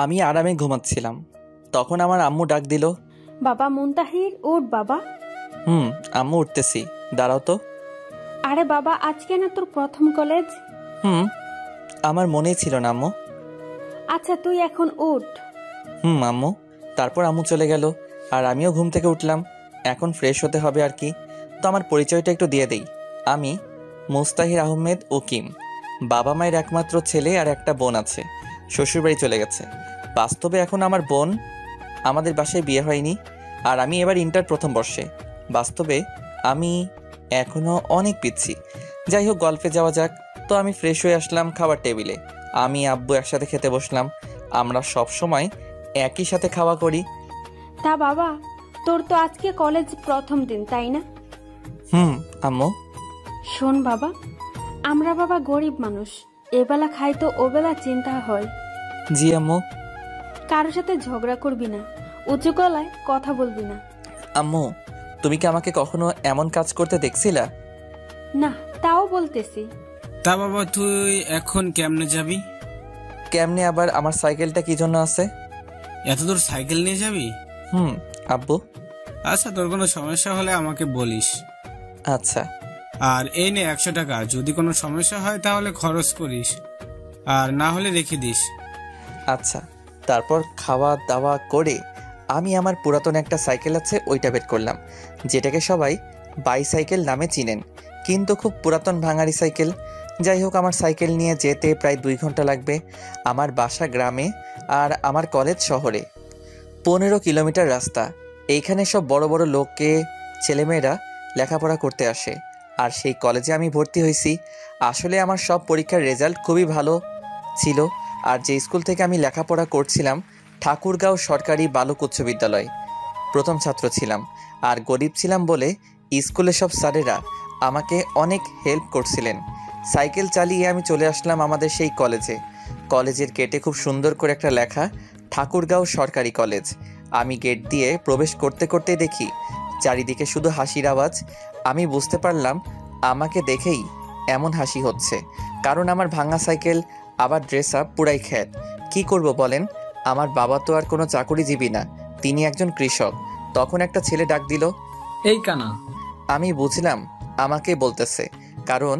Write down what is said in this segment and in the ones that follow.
আমি আরামে ঘুমাচ্ছিলাম, তখন আমার আম্মু ডাক দিল, বাবা মুনতাহির, ওঠ বাবা। আম্মু উঠতেছি, দাঁড়াও তো। আরে বাবা, আজকে না তোর প্রথম কলেজ? আমার মনেই ছিল না আম্মু। আচ্ছা তুই এখন ওঠ। আম্মু। তারপর আম্মু চলে গেল আর আমিও ঘুম থেকে উঠলাম। এখন ফ্রেশ হতে হবে আর কি। তো আমার পরিচয়টা একটু দিয়ে দেই। আমি মুস্তাহির আহমেদ উকিম। বাবা মায়ের একমাত্র ছেলে আর একটা বোন আছে, শ্বশুরবাড়ি চলে গেছে। বাস্তবে এখন আমার বোন, আমাদের বাসায় বিয়ে হয়নি, আর আমি এবার ইন্টার প্রথম বর্ষে। বাস্তবে আমি এখনও অনেক পিচ্ছি। যাই হোক, গল্পে যাওয়া যাক। তো আমি ফ্রেশ হয়ে আসলাম খাবার টেবিলে। আমি আব্বু একসাথে খেতে বসলাম। আমরা সব সময় একই সাথে খাওয়া করি। তা বাবা, তোর তো আজকে কলেজ প্রথম দিন, তাই না? আম্মু। শোন বাবা, আমরা বাবা গরিব মানুষ, এবেলা খাই তো ওবেলা চিন্তা হয়। জি আম্মু। কারোর সাথে ঝগড়া করবি না, উঁচু গলায় কথা বলবি না। আম্মু, তুমি কি আমাকে কখনো এমন কাজ করতে দেখছিলা? না, তাও বলতেছি। তা বাবা, তুই এখন কেমনে যাবি? কেমনে আবার? আমার সাইকেলটা কি জন্য আছে? এত দূর সাইকেল নিয়ে যাবি? আব্বু। আচ্ছা, তোর কোনো সমস্যা হলে আমাকে বলিস। আচ্ছা। আর এই নে 100 টাকা, যদি কোনো সমস্যা হয় তাহলে খরচ করিস, আর না হলে রেখে দিস। আচ্ছা। তারপর খাওয়া দাওয়া করে আমি আমার পুরাতন একটা সাইকেল আছে ওইটা বের করলাম, যেটাকে সবাই বাইসাইকেল নামে চিনেন, কিন্তু খুব পুরাতন ভাঙাড়ি সাইকেল। যাই হোক, আমার সাইকেল নিয়ে যেতে প্রায় 2 ঘন্টা লাগবে। আমার বাসা গ্রামে আর আমার কলেজ শহরে। 15 কিলোমিটার রাস্তা। এইখানে সব বড় বড় লোককে ছেলেমেয়েরা লেখাপড়া করতে আসে, আর সেই কলেজে আমি ভর্তি হয়েছি। আসলে আমার সব পরীক্ষার রেজাল্ট খুবই ভালো ছিল। আর যে স্কুল থেকে আমি লেখাপড়া করছিলাম, ঠাকুরগাঁও সরকারি বালক উচ্চ বিদ্যালয়, প্রথম ছাত্র ছিলাম। আর গরিব ছিলাম বলে স্কুলের সব স্যারেরা আমাকে অনেক হেল্প করছিলেন। সাইকেল চালিয়ে আমি চলে আসলাম আমাদের সেই কলেজে। কলেজের গেটে খুব সুন্দর করে একটা লেখা, ঠাকুরগাঁও সরকারি কলেজ। আমি গেট দিয়ে প্রবেশ করতে করতে দেখি চারিদিকে শুধু হাসির আওয়াজ। আমি বুঝতে পারলাম আমাকে দেখেই এমন হাসি হচ্ছে, কারণ আমার ভাঙা সাইকেল আবার ড্রেস আপ পুরাই খ্যাত। কী করব বলেন? আমার বাবা তো আর কোনো চাকুরিজীবী না, তিনি একজন কৃষক। তখন একটা ছেলে ডাক দিল, এই কানা। আমি বুঝলাম আমাকে বলতেছে, কারণ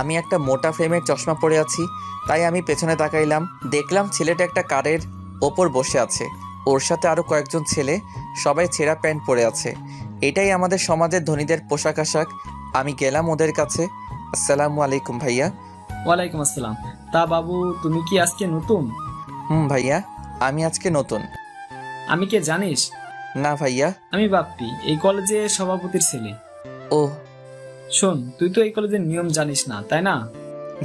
আমি একটা মোটা ফ্রেমের চশমা পরে আছি। তাই আমি পেছনে তাকাইলাম, দেখলাম ছেলেটা একটা কারের ওপর বসে আছে, ওর সাথে আরও কয়েকজন ছেলে, সবাই ছেঁড়া প্যান্ট পরে আছে। এটাই আমাদের সমাজের ধনীদের পোশাক আশাক। আমি গেলাম ওদের কাছে। আসসালামু আলাইকুম ভাইয়া। ওয়ালাইকুম আসসালাম। তা বাবু, তুমি কি আজকে নতুন? ভাইয়া, আমি আজকে নতুন। আমি কে জানিস? না ভাইয়া। আমি বাপ্পি, এই কলেজের সভাপতির ছেলে। ও। শোন, তুই তো এই কলেজের নিয়ম জানিস না, তাই না?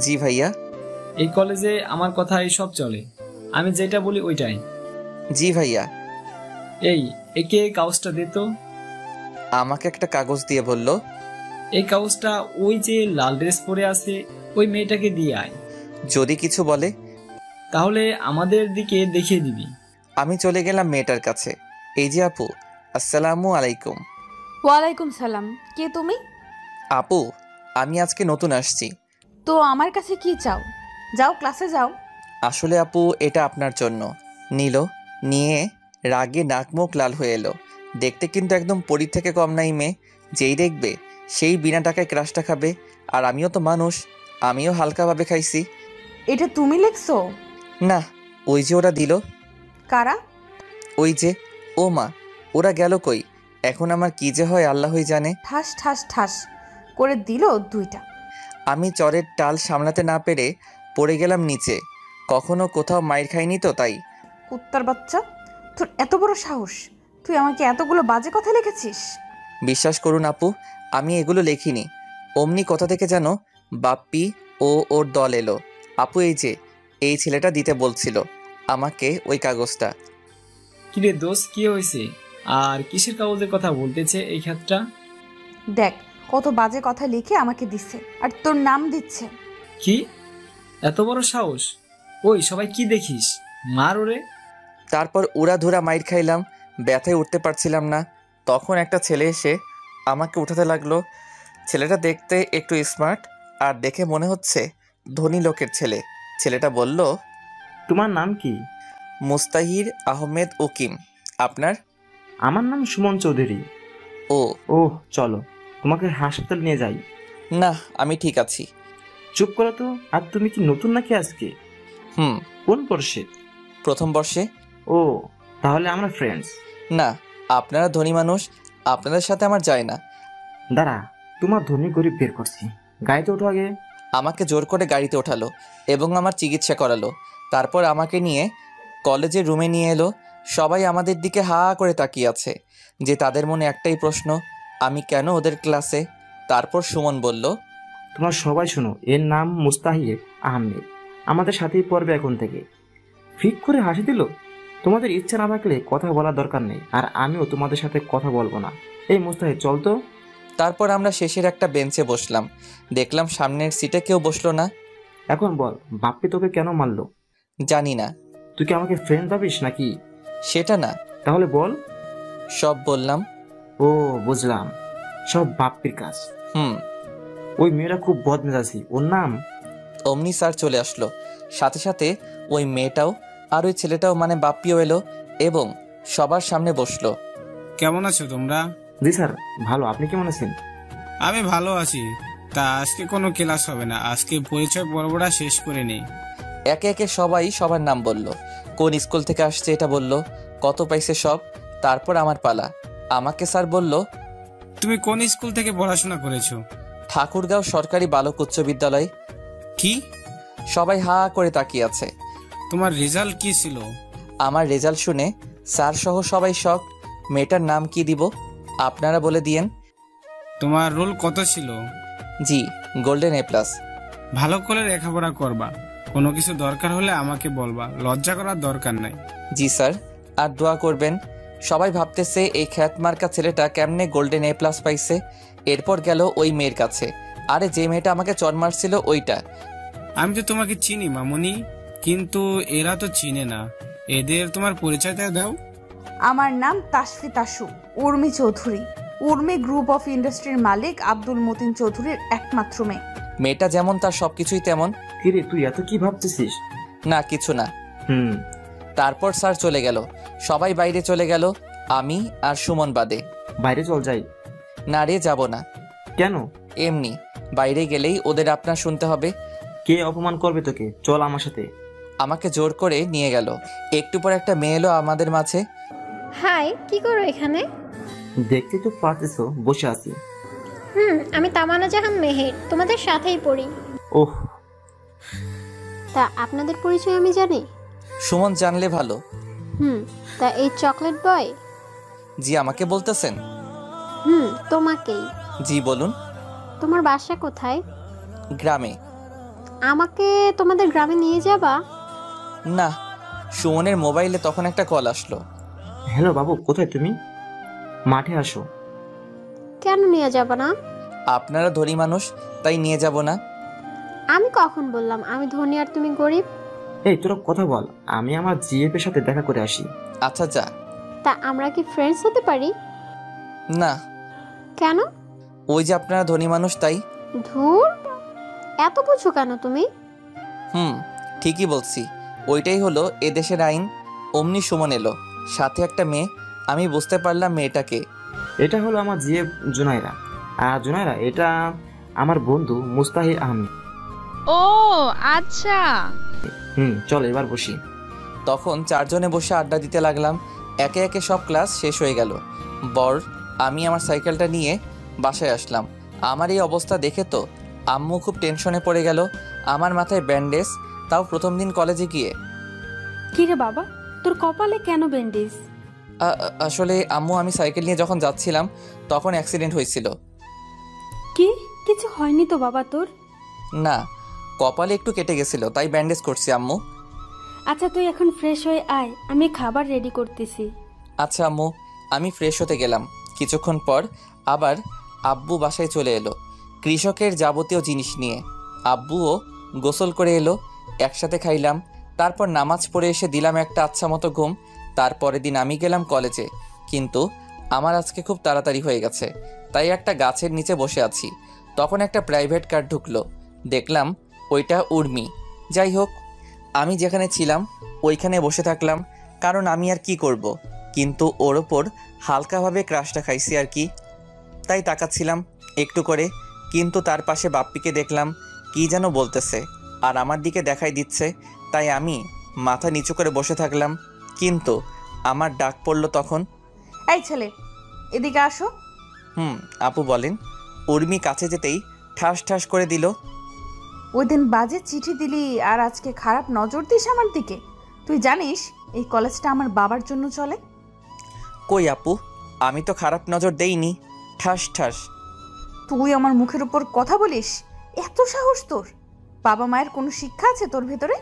জি ভাইয়া। এই কলেজে আমার কথাই সব চলে, আমি যেটা বলি ওইটাই। জি ভাইয়া। এই, একে কাগজটা দে তো। আমাকে একটা কাগজ দিয়ে বলল, এই কাগজটা ওই যে লাল ড্রেস পরে আছে ওই মেয়েটাকে দিয়ে আয়। যদি কিছু বলে তাহলে আমাদের দিকে দেখিয়ে দিবি। আমি চলে গেলাম মেয়েটার কাছে। এই যে আপু, আসসালামু আলাইকুম। ওয়ালাইকুম সালাম। কে তুমি? আপু, আমি আজকে নতুন আসছি। তো আমার কাছে কি চাও? যাও ক্লাসে যাও। আসলে আপু, এটা আপনার জন্য। নিল, নিয়ে রাগে নাক মুখ লাল হয়ে এলো। দেখতে কিন্তু একদম পরীর থেকে কম নাই মেয়ে। যেই দেখবে সেই বিনা টাকায় ক্রাশটা খাবে। আর আমিও তো মানুষ, আমিও হালকাভাবে খাইছি। এটা তুমি লিখছো? না, ওই যে ওরা দিল। কারা? ওই যে। ও মা, ওরা গেল কই? এখন আমার কি যে হয় আল্লাহই জানে। ঠাস ঠাস ঠাস করে দিল 2টা। আমি চরের টাল সামলাতে না পেরে পড়ে গেলাম নিচে। কখনো কোথাও মাইর খাইনি তো, তাই। কুত্তার বাচ্চা, তোর এত বড় সাহস! তুই আমাকে এতগুলো বাজে কথা লিখেছিস? বিশ্বাস করুন আপু, আমি এগুলো লেখিনি। অমনি কোথা থেকে যেন বাপ্পি ও ওর দল এলো। আপু, এই যে এই ছেলেটা দিতে বলছিল আমাকে ওই কাগজটা। কিরে দোষ, কি হয়েছে? আর কিসের কাগজের কথা বলতেছে এই ক্ষেত্রটা? দেখ কত বাজে কথা লিখে আমাকে দিচ্ছে, আর তোর নাম দিচ্ছে। কি এত বড় সাহস? ওই সবাই কি দেখিস, মার ওরে। তারপর উড়াধুরা মাইর খাইলাম, ব্যথায় উঠতে পারছিলাম না। তখন একটা ছেলে এসে আমাকে উঠাতে লাগলো। ছেলেটা দেখতে একটু স্মার্ট, আর দেখে মনে হচ্ছে ধনী লোকের ছেলে। ছেলেটা বলল, তোমার নাম কি? মুস্তাহির আহমেদ উকিম। আপনার? আমার নাম সুমন চৌধুরী। ও। ওহ, চলো তোমাকে হাসপাতাল নিয়ে যাই। না, আমি ঠিক আছি। চুপ করো তো। আর তুমি কি নতুন নাকি আজকে? হুম। কোন বর্ষে? প্রথম বর্ষে। ও, তাহলে আমরা ফ্রেন্ডস। না, আপনারা ধনী মানুষ, আপনাদের সাথে আমার যায় না। দাঁড়া, তোমার ধনী গরিব বের করছি। গাড়িতে ওঠো আগে। আমাকে জোর করে গাড়িতে ওঠালো এবং আমার চিকিৎসা করালো। তারপর আমাকে নিয়ে কলেজের রুমে নিয়ে এলো। সবাই আমাদের দিকে হা করে তাকিয়ে আছে, যে তাদের মনে একটাই প্রশ্ন, আমি কেন ওদের ক্লাসে? তারপর সুমন বলল, তোমার সবাই শোনো, এর নাম মুস্তাহির আহমেদ, আমাদের সাথেই পড়বে এখন থেকে। ফিক করে হাসি দিল। তোমাদের ইচ্ছা না থাকলে কথা বলার দরকার নেই, আর আমিও তোমাদের সাথে কথা বলবো না। এই মুস্তাহির, চল তো। তারপর আমরা শেষের একটা বেঞ্চে বসলাম। দেখলাম সামনের সিটে কেউ বসলো না। এখন বল, বাপ্পি তোকে কেন মারলো? জানি না। তুই কি আমাকে ফ্রেন্ড ভাবিস নাকি? সেটা না। তাহলে বল। সব বললাম। ও, বুঝলাম, সব বাপ্পির কাজ। হুম। ওই মেয়েরা খুব বদমেজাজি। ওর নাম? অমনি স্যার চলে আসলো। সাথে সাথে ওই মেয়েটাও আর ওই ছেলেটাও মানে বাপ্পিও এলো এবং সবার সামনে বসলো। কেমন আছো তোমরা? জি স্যার, ভালো। আপনি কেমন আছেন? আমি ভালো আছি। তা আজকে কোনো ক্লাস হবে না, আজকে পরিচয় পর্বটা শেষ করে নেই। একে একে সবাই সবার নাম বলল, কোন স্কুল থেকে আসছে এটা বলল, কত পাইছে সব। তারপর আমার পালা। আমাকে স্যার বলল, তুমি কোন স্কুল থেকে পড়াশোনা করেছো? ঠাকুরগাঁও সরকারি বালক উচ্চ বিদ্যালয়। কি? সবাই হা করে তাকিয়ে আছে। তোমার রেজাল্ট কি ছিল? আমার রেজাল্ট শুনে স্যার সহ সবাই শক। মেয়েটার নাম কি দিব? আপনারা বলে দিয়েন। তোমার রোল কত ছিল? জি, গোল্ডেন A+। ভালো করে লেখাপড়া করবা, কোনো কিছু দরকার হলে আমাকে বলবা, লজ্জা করার দরকার নাই। জি স্যার, আর দোয়া করবেন। সবাই ভাবতেছে এই খ্যাতমার্কা ছেলেটা কেমনে গোল্ডেন A+ পাইছে। এরপর গেল ওই মেয়ের কাছে। আরে যে মেয়েটা আমাকে চড় মারছিল ওইটা। আমি তো তোমাকে চিনি মামুনি, কিন্তু এরা তো চিনে না। এদের তোমার পরিচয়টা দাও। আমার নাম তাসফি তাসু উর্মি চৌধুরী। উর্মি গ্রুপ অফ ইন্ডাস্ট্রির মালিক আব্দুল মতিন চৌধুরীর একমাত্র মেয়ে। মেয়েটা যেমন তার সবকিছুই তেমন। কিরে, তুই এত কি ভাবতেছিস? না, কিছু না। হুম। তারপর স্যার চলে গেল। সবাই বাইরে চলে গেল, আমি আর সুমন বাদে। বাইরে চল যাই। না রে, যাব না। কেন? এমনি, বাইরে গেলেই ওদের আপনার শুনতে হবে। কে অপমান করবে তোকে? চল আমার সাথে। আমাকে জোর করে নিয়ে গেল। একটু পর একটা মেয়ে এলো আমাদের মাঝে। হাই, কি করো এখানে? দেখতে তো পারতেছো, বসে আছি। আমি তামান্না জাহান মেহের, তোমাদের সাথেই পড়ি। ওহ। তা আপনাদের পরিচয় আমি জানি? সুমন জানলে ভালো। তা এই চকলেট বয়? জি, আমাকে বলতেছেন? তোমাকেই। জি, বলুন। তোমার বাসা কোথায়? গ্রামে। আমাকে তোমাদের গ্রামে নিয়ে যাবা? না। সুমনের মোবাইলে তখন একটা কল আসলো। হ্যালো বাবু, কোথায় তুমি? মাঠে আসো। কেন নিয়ে যাবা না? আপনারা ধনী মানুষ, তাই নিয়ে যাব না। আমি কখন বললাম আমি ধনী আর তুমি গরিব? এই তোরা কথা বল, আমি আমার জিএফ এর সাথে দেখা করে আসি। আচ্ছা যা। তা আমরা কি ফ্রেন্ডস হতে পারি? না। কেন? ওই যে আপনারা ধনী মানুষ, তাই। ধুর, এত বুঝো কেন তুমি? ঠিকই বলছি। ওইটাই হলো এদেশের আইন। অমনি সুমন এলো, সাথে একটা মেয়ে। আমি বুঝতে পারলাম মেয়েটাকে। এটা হলো আমার জিএফ জুনাইরা। আর জুনাইরা, এটা আমার বন্ধু মুস্তাহির আহমেদ। ও আচ্ছা। চল এবার বসি। তখন চারজনে বসে আড্ডা দিতে লাগলাম। একে একে সব ক্লাস শেষ হয়ে গেল। আমি আমার সাইকেলটা নিয়ে বাসায় আসলাম। আমার এই অবস্থা দেখে তো আম্মু খুব টেনশনে পড়ে গেল। আমার মাথায় ব্যান্ডেজ, তাও প্রথম দিন কলেজে গিয়ে। কিরে বাবা, তোর কপালে কেন ব্যান্ডেজ? আসলে আম্মু, আমি সাইকেল নিয়ে যখন যাচ্ছিলাম তখন অ্যাক্সিডেন্ট হয়েছিল। কি? কিছু হয়নি তো বাবা তোর? না, কপালে একটু কেটে গেছিল, তাই ব্যান্ডেজ করছি আম্মু। আচ্ছা তুই এখন ফ্রেশ হয়ে আয়, আমি খাবার রেডি করতেছি। আচ্ছা আম্মু। আমি ফ্রেশ হতে গেলাম। কিছুক্ষণ পর আবার আব্বু বাসায় চলে এলো কৃষকের যাবতীয় জিনিস নিয়ে। আব্বুও গোসল করে এলো, একসাথে খাইলাম। তারপর নামাজ পড়ে এসে দিলাম একটা আচ্ছা মতো ঘুম। তারপরের দিন আমি গেলাম কলেজে, কিন্তু আমার আজকে খুব তাড়াতাড়ি হয়ে গেছে, তাই একটা গাছের নিচে বসে আছি। তখন একটা প্রাইভেট কার ঢুকলো, দেখলাম ওইটা উর্মি। যাই হোক, আমি যেখানে ছিলাম ওইখানে বসে থাকলাম, কারণ আমি আর কি করব। কিন্তু ওর ওপর হালকাভাবে ক্রাশটা খাইছি আর কি, তাই তাকাচ্ছিলাম একটু করে। কিন্তু তার পাশে বাপ্পিকে দেখলাম কি যেন বলতেছে আর আমার দিকে দেখাই দিচ্ছে, তাই আমি মাথা নিচু করে বসে থাকলাম। কিন্তু আমার ডাক পড়ল তখন। এই ছেলে, এদিকে আসো। আপু বলেন। উর্মি কাছে যেতেই ঠাস ঠাস করে দিল। ওই দিন বাজে চিঠি দিলি আর আজকে খারাপ নজর দিস আমার দিকে। তুই জানিস এই কলেজটা আমার বাবার জন্য চলে? কই আপু, আমি তো খারাপ নজর দেইনি। ঠাস ঠাস। তুই আমার মুখের উপর কথা বলিস? এত সাহস তোর? বাবা মায়ের কোনো শিক্ষা আছে তোর ভেতরে?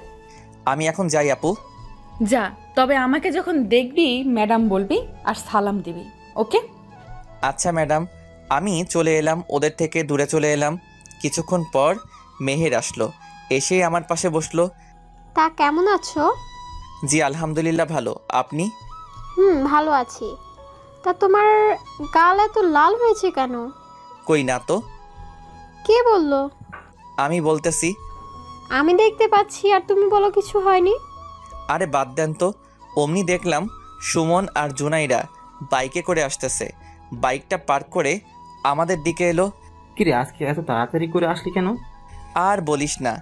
আমি এখন যাই আপু। যা, তবে আমাকে যখন দেখবি ম্যাডাম বলবি আর সালাম দিবি, ওকে? আচ্ছা ম্যাডাম। আমি চলে এলাম, ওদের থেকে দূরে চলে এলাম। কিছুক্ষণ পর মেহের আসলো, এসে আমার পাশে বসলো। তা কেমন আছো? জি আলহামদুলিল্লাহ ভালো, আপনি? ভালো আছি। তা তোমার গাল এত লাল হয়েছে কেন? কই না তো। কে বললো? আমি বলতেছি। আমি দেখতে পাচ্ছি আর তুমি বলো কিছু হয়নি। আরে বাদ দেন তো। অমনি দেখলাম সুমন আর জুনাইরা বাইকে করে আসতেছে। বাইকটা পার্ক করে আমাদের দিকে এলো। কিরে, আজকে এত তাড়াতাড়ি করে আসলি কেন? আর বলিস না,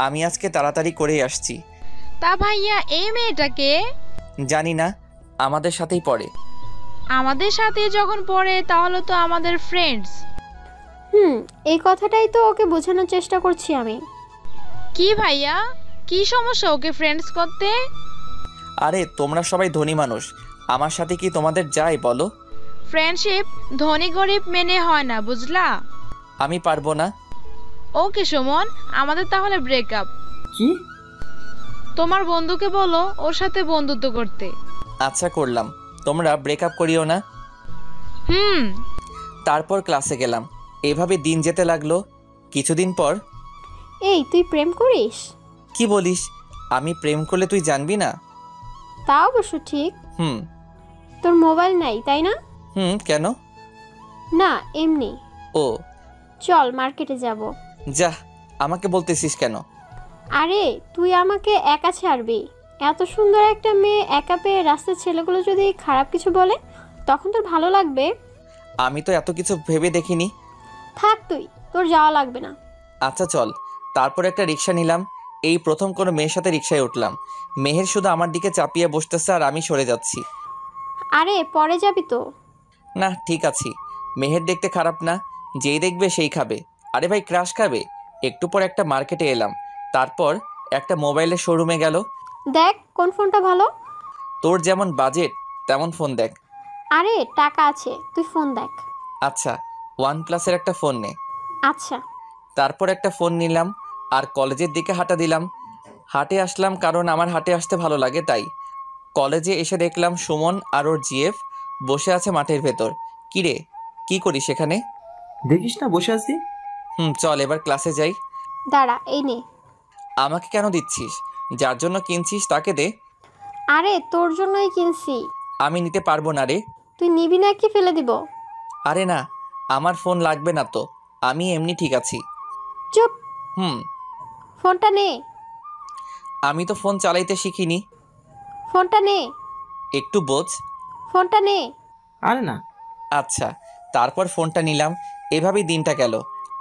আমি আজকে তাড়াতাড়ি করেই আসছি। তা ভাইয়া এই মেয়েটাকে? জানি না, আমাদের সাথেই পড়ে। আমাদের সাথে যখন পড়ে তাহলে তো আমাদের ফ্রেন্ডস। এই কথাটাই তো ওকে বোঝানোর চেষ্টা করছি আমি। কি ভাইয়া, কি সমস্যা ওকে ফ্রেন্ডস করতে? আরে তোমরা সবাই ধনী মানুষ, আমার সাথে কি তোমাদের যায় বলো? ফ্রেন্ডশিপ ধনী গরিব মেনে হয় না, বুঝলা? আমি পারবো না। ওকে সুমন, আমাদের তাহলে ব্রেকআপ। কি? তোমার বন্ধুকে বলো ওর সাথে বন্ধুত্ব করতে। আচ্ছা করলাম, তোমরা ব্রেকআপ করিও না। তারপর ক্লাসে গেলাম। এভাবে দিন যেতে লাগলো। কিছুদিন পর। এই তুই প্রেম করিস? কি বলিস? আমি প্রেম করলে তুই জানবি না? তা অবশ্য ঠিক। তোর মোবাইল নাই তাই না? কেন? না এমনি। ও চল মার্কেটে যাব। যা, আমাকে বলতেছিস কেন? আরে তুই আমাকে একা ছাড়বি? এত সুন্দর একটা মেয়ে একা পেয়ে রাস্তার ছেলেগুলো যদি খারাপ কিছু বলে তখন তোর ভালো লাগবে? আমি তো এত কিছু ভেবে দেখিনি। থাক তুই, তোর যাওয়া লাগবে না। আচ্ছা চল। তারপর একটা রিক্সা নিলাম। এই প্রথম কোনো মেয়ের সাথে রিক্সায় উঠলাম। মেহের শুধু আমার দিকে চাপিয়ে বসতেছে আর আমি সরে যাচ্ছি। আরে পরে যাবি তো। না ঠিক আছি। মেহের দেখতে খারাপ না, যেই দেখবে সেই খাবে। আরে ভাই ক্রাশ খাবে। একটু পর একটা মার্কেটে এলাম। তারপর একটা মোবাইলের শোরুমে গেল। দেখ কোন ফোনটা ভালো। তোর যেমন বাজেট তেমন ফোন দেখ। আরে টাকা আছে, তুই ফোন দেখ। আচ্ছা OnePlus একটা ফোন নে। আচ্ছা। তারপর একটা ফোন নিলাম আর কলেজের দিকে হাঁটা দিলাম। হাটে আসলাম কারণ আমার হাটে আসতে ভালো লাগে তাই। কলেজে এসে দেখলাম সুমন আর ওর জিএফ বসে আছে মাঠের ভেতর। কিরে, কি করিস এখানে? দেখিস না বসে আছি। চল এবার ক্লাসে যাই। দাঁড়া, এই নে। আমাকে কেন দিচ্ছিস? যার জন্য কিনছিস তাকে দে। আরে তোর জন্যই কিনছি। আমি নিতে পারবো না রে। তুই নিবি না কি ফেলে দিব? আরে না, আমার ফোন লাগবে না তো, আমি এমনি ঠিক আছি। চুপ। ফোনটা নে। আমি তো ফোন চালাইতে শিখিনি। ফোনটা নে। একটু বোঝ। ফোনটা নে। আরে না। আচ্ছা। তারপর ফোনটা নিলাম। এভাবেই দিনটা গেল।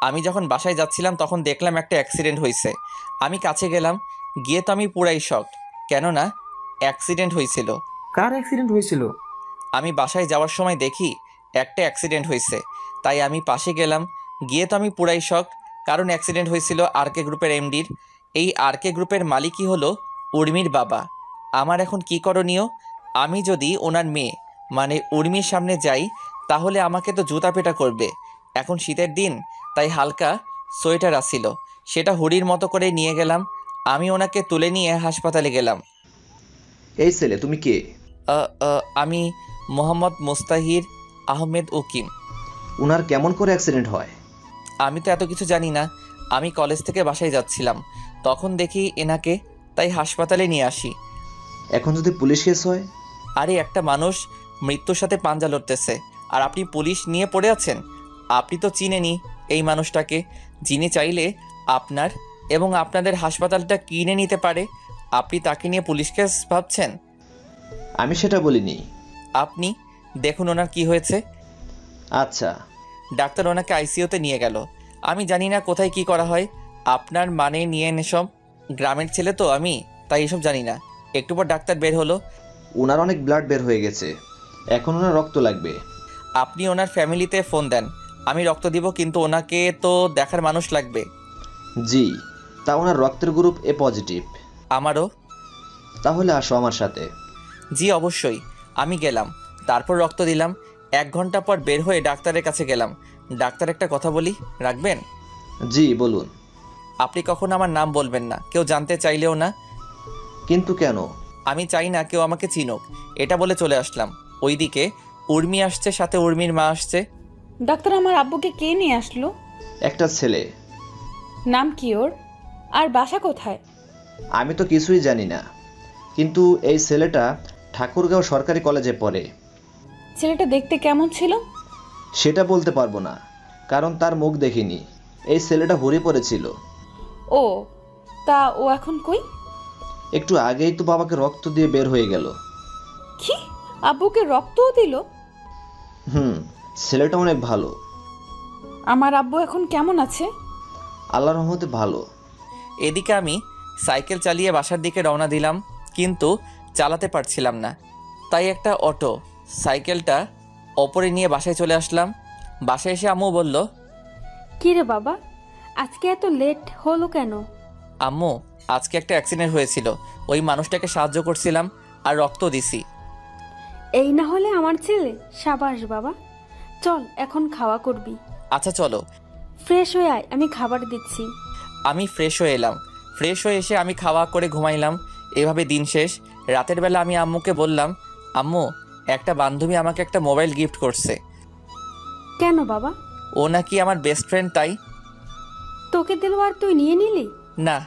আমি যখন বাসায় যাচ্ছিলাম তখন দেখলাম একটা অ্যাক্সিডেন্ট হয়েছে। আমি কাছে গেলাম, গিয়ে তো আমি পুরাই শকড, কেননা অ্যাক্সিডেন্ট হয়েছিল। কার অ্যাক্সিডেন্ট হয়েছিল? আমি বাসায় যাওয়ার সময় দেখি একটা অ্যাক্সিডেন্ট হয়েছে, তাই আমি পাশে গেলাম। গিয়ে তো আমি পুরাই শকড, কারণ অ্যাক্সিডেন্ট হয়েছিল আরকে গ্রুপের এমডির। এই আরকে গ্রুপের মালিকই হলো উর্মির বাবা। আমার এখন কি করণীয়? আমি যদি ওনার মেয়ে মানে উর্মির সামনে যাই তাহলে আমাকে তো জুতা পেটা করবে। এখন শীতের দিন, তাই হালকা সোয়েটার আসছিল, সেটা হুডির মতো করে নিয়ে গেলাম। আমি ওনাকে তুলে নিয়ে হাসপাতালে গেলাম। এই ছেলে তুমি কে? আমি মোহাম্মদ মুস্তাহির আহমেদ উকিম। উনার কেমন করে অ্যাক্সিডেন্ট হয়? আমি তো এত কিছু জানি না। আমি কলেজ থেকে বাসায় যাচ্ছিলাম, তখন দেখি এনাকে, তাই হাসপাতালে নিয়ে আসি। এখন যদি পুলিশ কেস হয়? আরে একটা মানুষ মৃত্যুর সাথে পাঞ্জা লড়তেছে আর আপনি পুলিশ নিয়ে পড়ে আছেন? আপনি তো চিনেনি এই মানুষটাকে, যিনি চাইলে আপনার এবং আপনাদের হাসপাতালটা কিনে নিতে পারে। আপনি তাকে নিয়ে পুলিশ কেস ভাবছেন? আমি সেটা বলিনি। আপনি দেখুন ওনার কি হয়েছে। আচ্ছা। ডাক্তার ওনাকে আইসিইউতে নিয়ে গেল। আমি জানি না কোথায় কি করা হয়। আপনার মানে নিয়ে এসব, গ্রামের ছেলে তো আমি, তাই এসব জানি না। একটু পর ডাক্তার বের হলো। ওনার অনেক ব্লাড বের হয়ে গেছে, এখন ওনার রক্ত লাগবে। আপনি ওনার ফ্যামিলিতে ফোন দেন, আমি রক্ত দিব, কিন্তু ওনাকে তো দেখার মানুষ লাগবে। জি, তা ওনার রক্তের গ্রুপ এ পজিটিভ। আমারও। তাহলে আসো আমার সাথে। জি অবশ্যই। আমি গেলাম, তারপর রক্ত দিলাম। 1 ঘন্টা পর বের হয়ে ডাক্তারের কাছে গেলাম। ডাক্তার, একটা কথা বলি, রাখবেন? জি বলুন। আপনি কখনো আমার নাম বলবেন না, কেউ জানতে চাইলেও না। কিন্তু কেন? আমি চাই না কেউ আমাকে চিনুক, এটা বলে চলে আসলাম। ওইদিকে উর্মি আসছে, সাথে উর্মির মা আসছে। ডাক্তার, আমার আব্বুকে কে নিয়ে আসলো? একটা ছেলে। নাম কি ওর? আর বাসা কোথায়? আমি তো কিছুই জানি না, কিন্তু এই ছেলেটা ঠাকুরগাঁও সরকারি কলেজে পড়ে। ছেলেটা দেখতে কেমন ছিল? সেটা বলতে পারবো না, কারণ তার মুখ দেখিনি। এই ছেলেটা ভরে পড়েছিল। ও, তা ও এখন কই? একটু আগেই তো বাবাকে রক্ত দিয়ে বের হয়ে গেল। কি, আব্বুকে রক্তও দিল? ছেলেটা অনেক ভালো। আমার আব্বু এখন কেমন আছে? আল্লাহর রহমতে ভালো। এদিকে আমি সাইকেল চালিয়ে বাসার দিকে রওনা দিলাম, কিন্তু চালাতে পারছিলাম না। তাই একটা অটো সাইকেলটা ওপরে নিয়ে বাসায় চলে আসলাম। বাসায় এসে আম্মু বলল, কি রে বাবা, আজকে এত লেট হলো কেন? আম্মু, আজকে একটা অ্যাক্সিডেন্ট হয়েছিল, ওই মানুষটাকে সাহায্য করছিলাম আর রক্ত দিছি। এই না হলে আমার ছেলে। সাবাস বাবা, চল এখন খাওয়া করবি। আচ্ছা চলো। ফ্রেশ হয়ে আয়, আমি খাবার দিচ্ছি। আমি ফ্রেশ হয়ে এলাম। ফ্রেশ হয়ে এসে আমি খাওয়া করে ঘুমাইলাম। এভাবে দিন শেষ। রাতের বেলা আমি আম্মুকে বললাম, আম্মু, একটা বান্ধবী আমাকে একটা মোবাইল গিফট করছে। কেন বাবা? ও নাকি আমার বেস্ট ফ্রেন্ড, তাই। তোকে দিল আর তুই নিয়ে নিলি? না,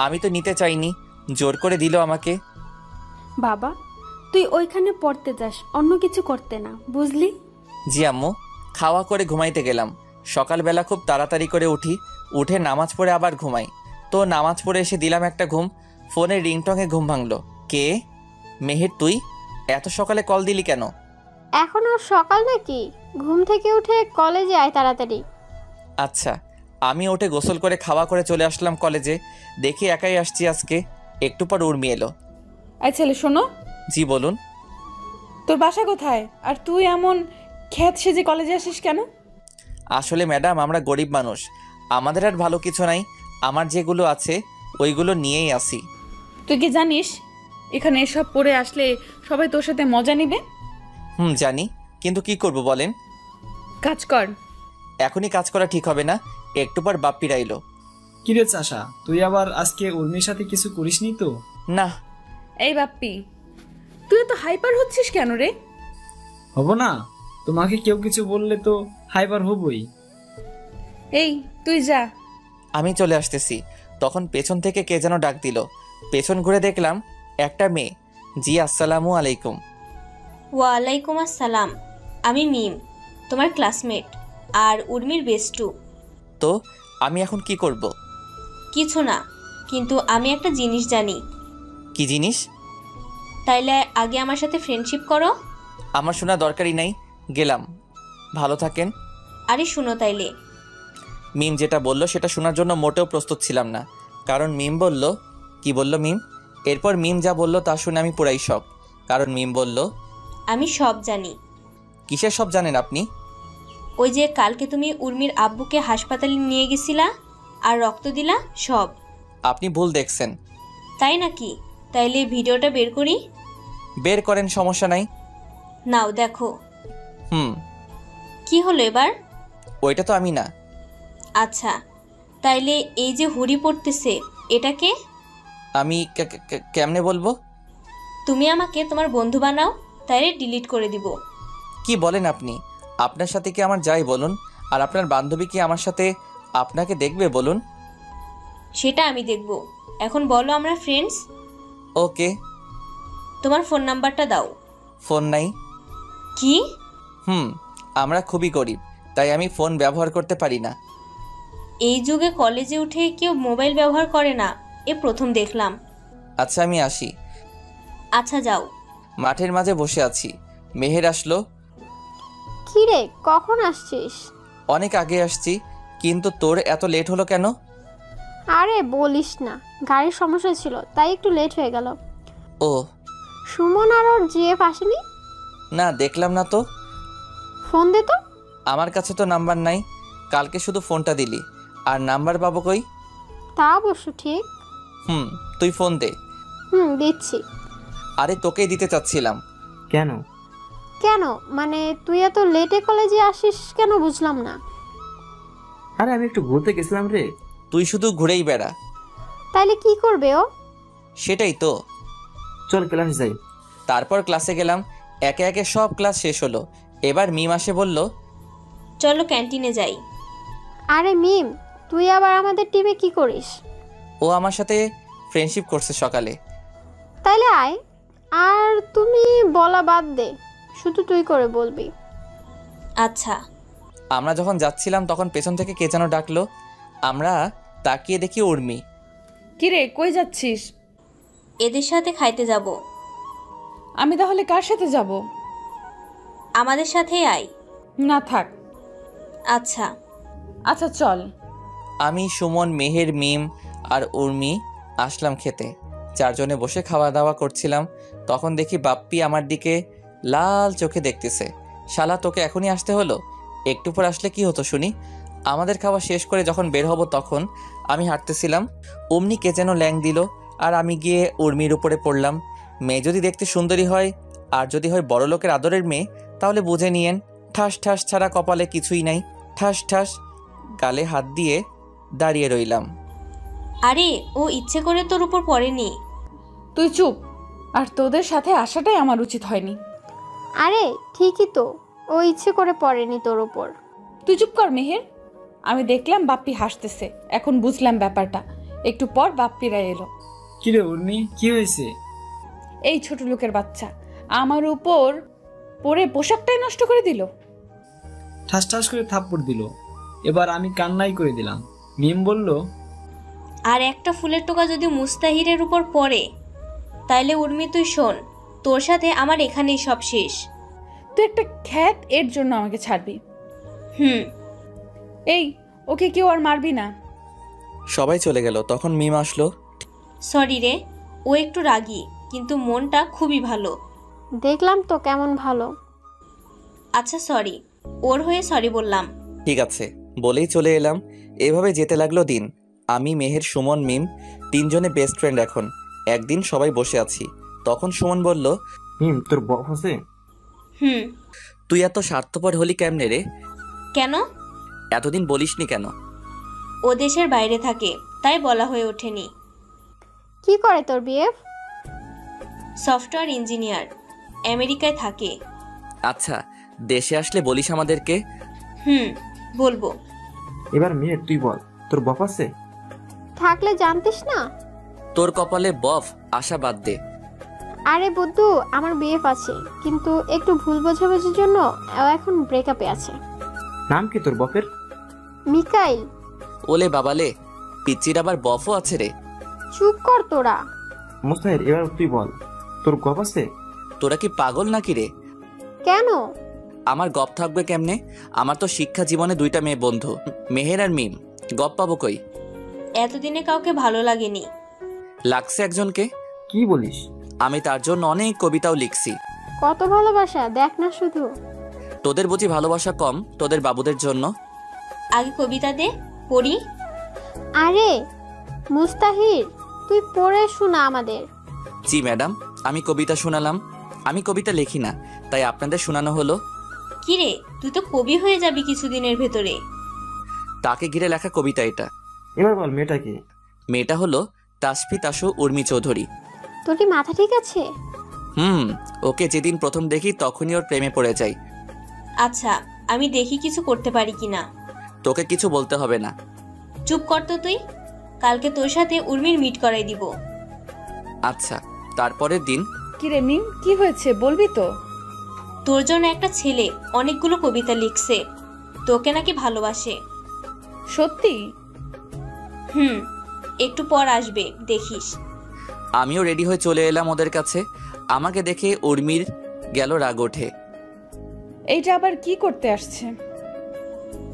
আমি তো নিতে চাইনি, জোর করে দিল আমাকে। বাবা, তুই ওইখানে পড়তে যাস, অন্য কিছু করতে না, বুঝলি? জি আম্মু। খাওয়া করে ঘুমাইতে গেলাম। সকালবেলা খুব তাড়াতাড়ি করে উঠে নামাজ পড়ে আবার ঘুমাই। তো নামাজ পড়ে এসে দিলাম একটা ঘুম। ফোনের রিংটংয়ে ঘুম ভাঙলো। কে? মেহের, তুই এত সকালে কল দিলি কেন? এখনো সকাল নাকি? ঘুম থেকে উঠে কলেজে আয় তাড়াতাড়ি। আচ্ছা। আমি উঠে গোসল করে খাওয়া করে চলে আসলাম কলেজে। দেখি একাই আসছি আজকে। একটু পর উর্মি এলো। এই ছেলে, শোনো। জি বলুন। তোর বাসা কোথায়? আর তুই এমন খ্যাত সেজে কলেজে আসিস কেন? আসলে ম্যাডাম, আমরা গরিব মানুষ, আমাদের আর ভালো কিছু নাই। আমার যেগুলো আছে ওইগুলো নিয়েই আসি। তুই কি জানিস এখানে এসব পড়ে আসলে সবাই তোর সাথে মজা নিবে? জানি, কিন্তু কি করব বলেন। কাজ কর। এখনই কাজ করা ঠিক হবে না, একটু পর বাপ্পিরা এলো। কিরে চাষা, তুই আবার আজকে উর্মির সাথে কিছু করিসনি তো? না। এই বাপ্পি, তুই তো হাইপার হচ্ছিস কেন রে? হব না, তোমাকে কেউ কিছু বললে তো হাইপার হবই। এই তুই যা। আমি চলে আসতেছি, তখন পেছন থেকে কে যেন ডাক দিল। পেছন ঘুরে দেখলাম একটা মেয়ে। জি আসসালামু আলাইকুম। ওয়ালাইকুম আসসালাম। আমি মিম, তোমার ক্লাসমেট আর উর্মির বেস্টু। তো আমি এখন কি করব? কিছু না, কিন্তু আমি একটা জিনিস জানি। কি জিনিস? তাইলে আগে আমার সাথে ফ্রেন্ডশিপ করো। আমার শোনা দরকারই নাই, গেলাম। ভালো থাকেন। আরে শুনো তাইলে। মিম যেটা বলল সেটা শোনার জন্য মোটেও প্রস্তুত ছিলাম না, কারণ মিম বলল। কি বলল মিম? এরপর মিম যা বলল তা শুনে আমি পুরাই শক, কারণ মিম বলল, আমি সব জানি। কিসের সব জানেন আপনি? ওই যে কালকে তুমি উর্মির আব্বুকে হাসপাতালে নিয়ে গেছিলা আর রক্ত দিলা, সব। আপনি ভুল দেখছেন। তাই নাকি? তাইলে ভিডিওটা বের করি। বের করেন, সমস্যা নাই। নাও দেখো। কি হলো এবার? ওইটা তো আমি না। আচ্ছা, তাইলে এই যে হুড়ি পড়তেছে, এটা কে? আমি কেমনে বলবো? তুমি আমাকে তোমার বন্ধু বানাও, তাইলে ডিলিট করে দিব। কি বলেন আপনি? আপনার সাথে কি আমার যাই বলুন, আর আপনার বান্ধবী কি আমার সাথে আপনাকে দেখবে বলুন? সেটা আমি দেখব। এখন বলো আমরা ফ্রেন্ডস। ওকে। তোমার ফোন নাম্বারটা দাও। ফোন নাই। কি? আমরা খুবই গরিব, তাই আমি ফোন ব্যবহার করতে পারি না। এই যুগে কলেজে উঠে কেউ মোবাইল ব্যবহার করে না, এ প্রথম দেখলাম। আচ্ছা আমি আসি। আচ্ছা যাও। মাঠের মাঝে বসে আছি, মেহের আসলো। কি রে, কখন আসছিস? অনেক আগে আসছি, কিন্তু তোর এত লেট হলো কেন? আরে বলিস না, গাড়ির সমস্যা ছিল তাই একটু লেট হয়ে গেল। ও সুমন আর ওর জিএফ আসেনি? না, দেখলাম না তো। ফোন দে তো। আমার কাছে তো নাম্বার নাই, কালকে শুধু ফোনটা দিলি, আর নাম্বার পাবো কই? তা অবশ্য ঠিক। তুই ফোন দে। দিচ্ছি। আরে তোকেই দিতে চাচ্ছিলাম। কেন? কেন মানে তুই এত লেটে কলেজে আসিস কেন বুঝলাম না। আরে আমি একটু ঘুরতে গেছিলাম রে। তুই শুধু ঘুরেই বেড়া। তাইলে কি করবে ও? সেটাই তো। চল ক্লাসে যাই। তারপর ক্লাসে গেলাম, একে একে সব ক্লাস শেষ হলো। এবার মিম আসে বলল, চলো ক্যান্টিনে যাই। আরে মিম, তুই আবার আমাদের টিমে কি করিস? ও আমার সাথে ফ্রেন্ডশিপ করছে সকালে। তাইলে আয়। আর তুমি বলা বাদ দে, শুধু তুই করে বলবি। আচ্ছা। আমরা যখন যাচ্ছিলাম তখন পেছন থেকে কে যেন ডাকলো। আমরা তাকিয়ে দেখি উর্মি। কিরে, কই যাচ্ছিস? এদের সাথে খাইতে যাব। আমি তাহলে কার সাথে যাব? আমাদের সাথেই আয়। না থাক। আচ্ছা। আচ্ছা চল। আমি, সুমন, মেহের, মিম আর উর্মি আসলাম খেতে। চারজনে বসে খাওয়া দাওয়া করছিলাম। তখন দেখি বাপ্পি আমার দিকে লাল চোখে দেখতেছে। শালা, তোকে এখনই আসতে হলো? একটু পর আসলে কি হতো শুনি? আমাদের খাওয়া শেষ করে যখন বের হব তখন আমি হাঁটতেছিলাম, অমনি কে যেন ল্যাং দিল, আর আমি গিয়ে উর্মির উপরে পড়লাম। মেয়ে যদি দেখতে সুন্দরী হয় আর যদি হয় বড় লোকের আদরের মেয়ে, তাহলে বুঝে নিয়েন ঠাস ঠাস ছাড়া কপালে কিছুই নাই। ঠাস ঠাস। গালে হাত দিয়ে দাঁড়িয়ে রইলাম। আরে ও ইচ্ছে করে তোর উপর পড়েনি। তুই চুপ। আর তোদের সাথে আসাটাই আমার উচিত হয়নি। আরে ঠিকই তো, ও ইচ্ছে করে পড়েনি তোর উপর। তুই চুপ কর মেহের। আমি দেখলাম বাপ্পি হাসতেছে, এখন বুঝলাম ব্যাপারটা। একটু পর বাপ্পিরা এলো। কিরে উর্মি, কি হয়েছে? এই ছোট লোকের বাচ্চা আমার উপর পরে পোশাকটাই নষ্ট করে দিল। ঠাস ঠাস করে থাপ্পড় দিল। এবার আমি কান্নাই করে দিলাম। মিম বলল, আর একটা ফুলের টোকা যদি মুস্তাহিরের উপর পড়ে তাইলে উর্মি তুই শোন, তোর সাথে আমার এখানেই সব শেষ। তুই একটা খ্যাত, এর জন্য আমাকে ছাড়বি? এই, ওকে কেউ আর মারবি না। সবাই চলে গেল। তখন মিম আসলো। সরি রে, ও একটু রাগী কিন্তু মনটা খুবই ভালো। দেখলাম তো কেমন ভালো। আচ্ছা সরি, ওর হয়ে সরি বললাম। ঠিক আছে বলেই চলে এলাম। এভাবে যেতে লাগলো দিন। আমি, মেহের, সুমন, মিম তিনজনে বেস্ট ফ্রেন্ড এখন। একদিন সবাই বসে আছি, তখন সুমন বলল, মিম তোর বফ আছে? তুই এত স্বার্থপর হলি কেমনে রে? কেন? এতদিন বলিসনি কেন? ও দেশের বাইরে থাকে তাই বলা হয়ে ওঠেনি। কি করে তোর বিএফ? সফটওয়্যার ইঞ্জিনিয়ার, আমেরিকায় থাকে। আচ্ছা, দেশে আসলে বলিস আমাদেরকে। বলবো। এবার মেহের তুই বল, তোর বফ আছে? থাকলে জানতিস না? তোর কপালে বফ আশা বাদ দে। আরে বুদ্ধু, আমার বিএফ আছে, কিন্তু একটু ভুল বোঝাবুঝির জন্য ও এখন ব্রেকআপে আছে। নাম কি তোর বফের? মিকাইল। ওলে বাবালে, পিচ্চির আবার বফও আছে রে। চুপ কর তোরা। মুস্তাহির এবার তুই বল, তোর গপ আছে? তোরা কি পাগল নাকি রে? কেন? আমার গপ থাকবে কেমনে? আমার তো শিক্ষা জীবনে দুইটা মেয়ে বন্ধু, মেহের আর মিম। গপ পাবো কই? এতদিনে কাউকে ভালো লাগেনি। লাগছে একজনকে। কি বলিস? আমি তার জন্য অনেক কবিতাও লিখছি। কত ভালোবাসা দেখ না শুধু। তোদের বুঝি ভালোবাসা কম তোদের বাবুদের জন্য? আগে কবিতা দে, পড়ি। আরে মুস্তাহির, তুই পড়ে শোনা আমাদের। জি ম্যাডাম, আমি কবিতা শোনালাম। আমি কবিতা লিখি না, তাই আপনাদের শোনানো হলো। কিরে, তুই তো কবি হয়ে যাবি কিছুদিনের ভেতরে। তাকে ঘিরে লেখা কবিতা এটা। এবার বল মেয়েটা কি? মেয়েটা হলো তাসফি তাসু উর্মি চৌধুরী। তোর কি মাথা ঠিক আছে? ওকে যেদিন প্রথম দেখি তখনই ওর প্রেমে পড়ে যাই। আচ্ছা, আমি দেখি কিছু করতে পারি কিনা। তোকে কিছু বলতে হবে না। চুপ কর তো তুই। কালকে তোর সাথে উর্মির মিট করাই দিব। আচ্ছা। তারপরের দিন। কিরে মিম, কি হয়েছে বলবি তো? তোর জন্য একটা ছেলে অনেকগুলো কবিতা লিখছে, তোকে নাকি ভালোবাসে। সত্যি? একটু পর আসবে, দেখিস। আমিও রেডি হয়ে চলে এলাম ওদের কাছে। আমাকে দেখে উর্মির গেল রাগ ওঠে। এইটা আবার কি করতে আসছে?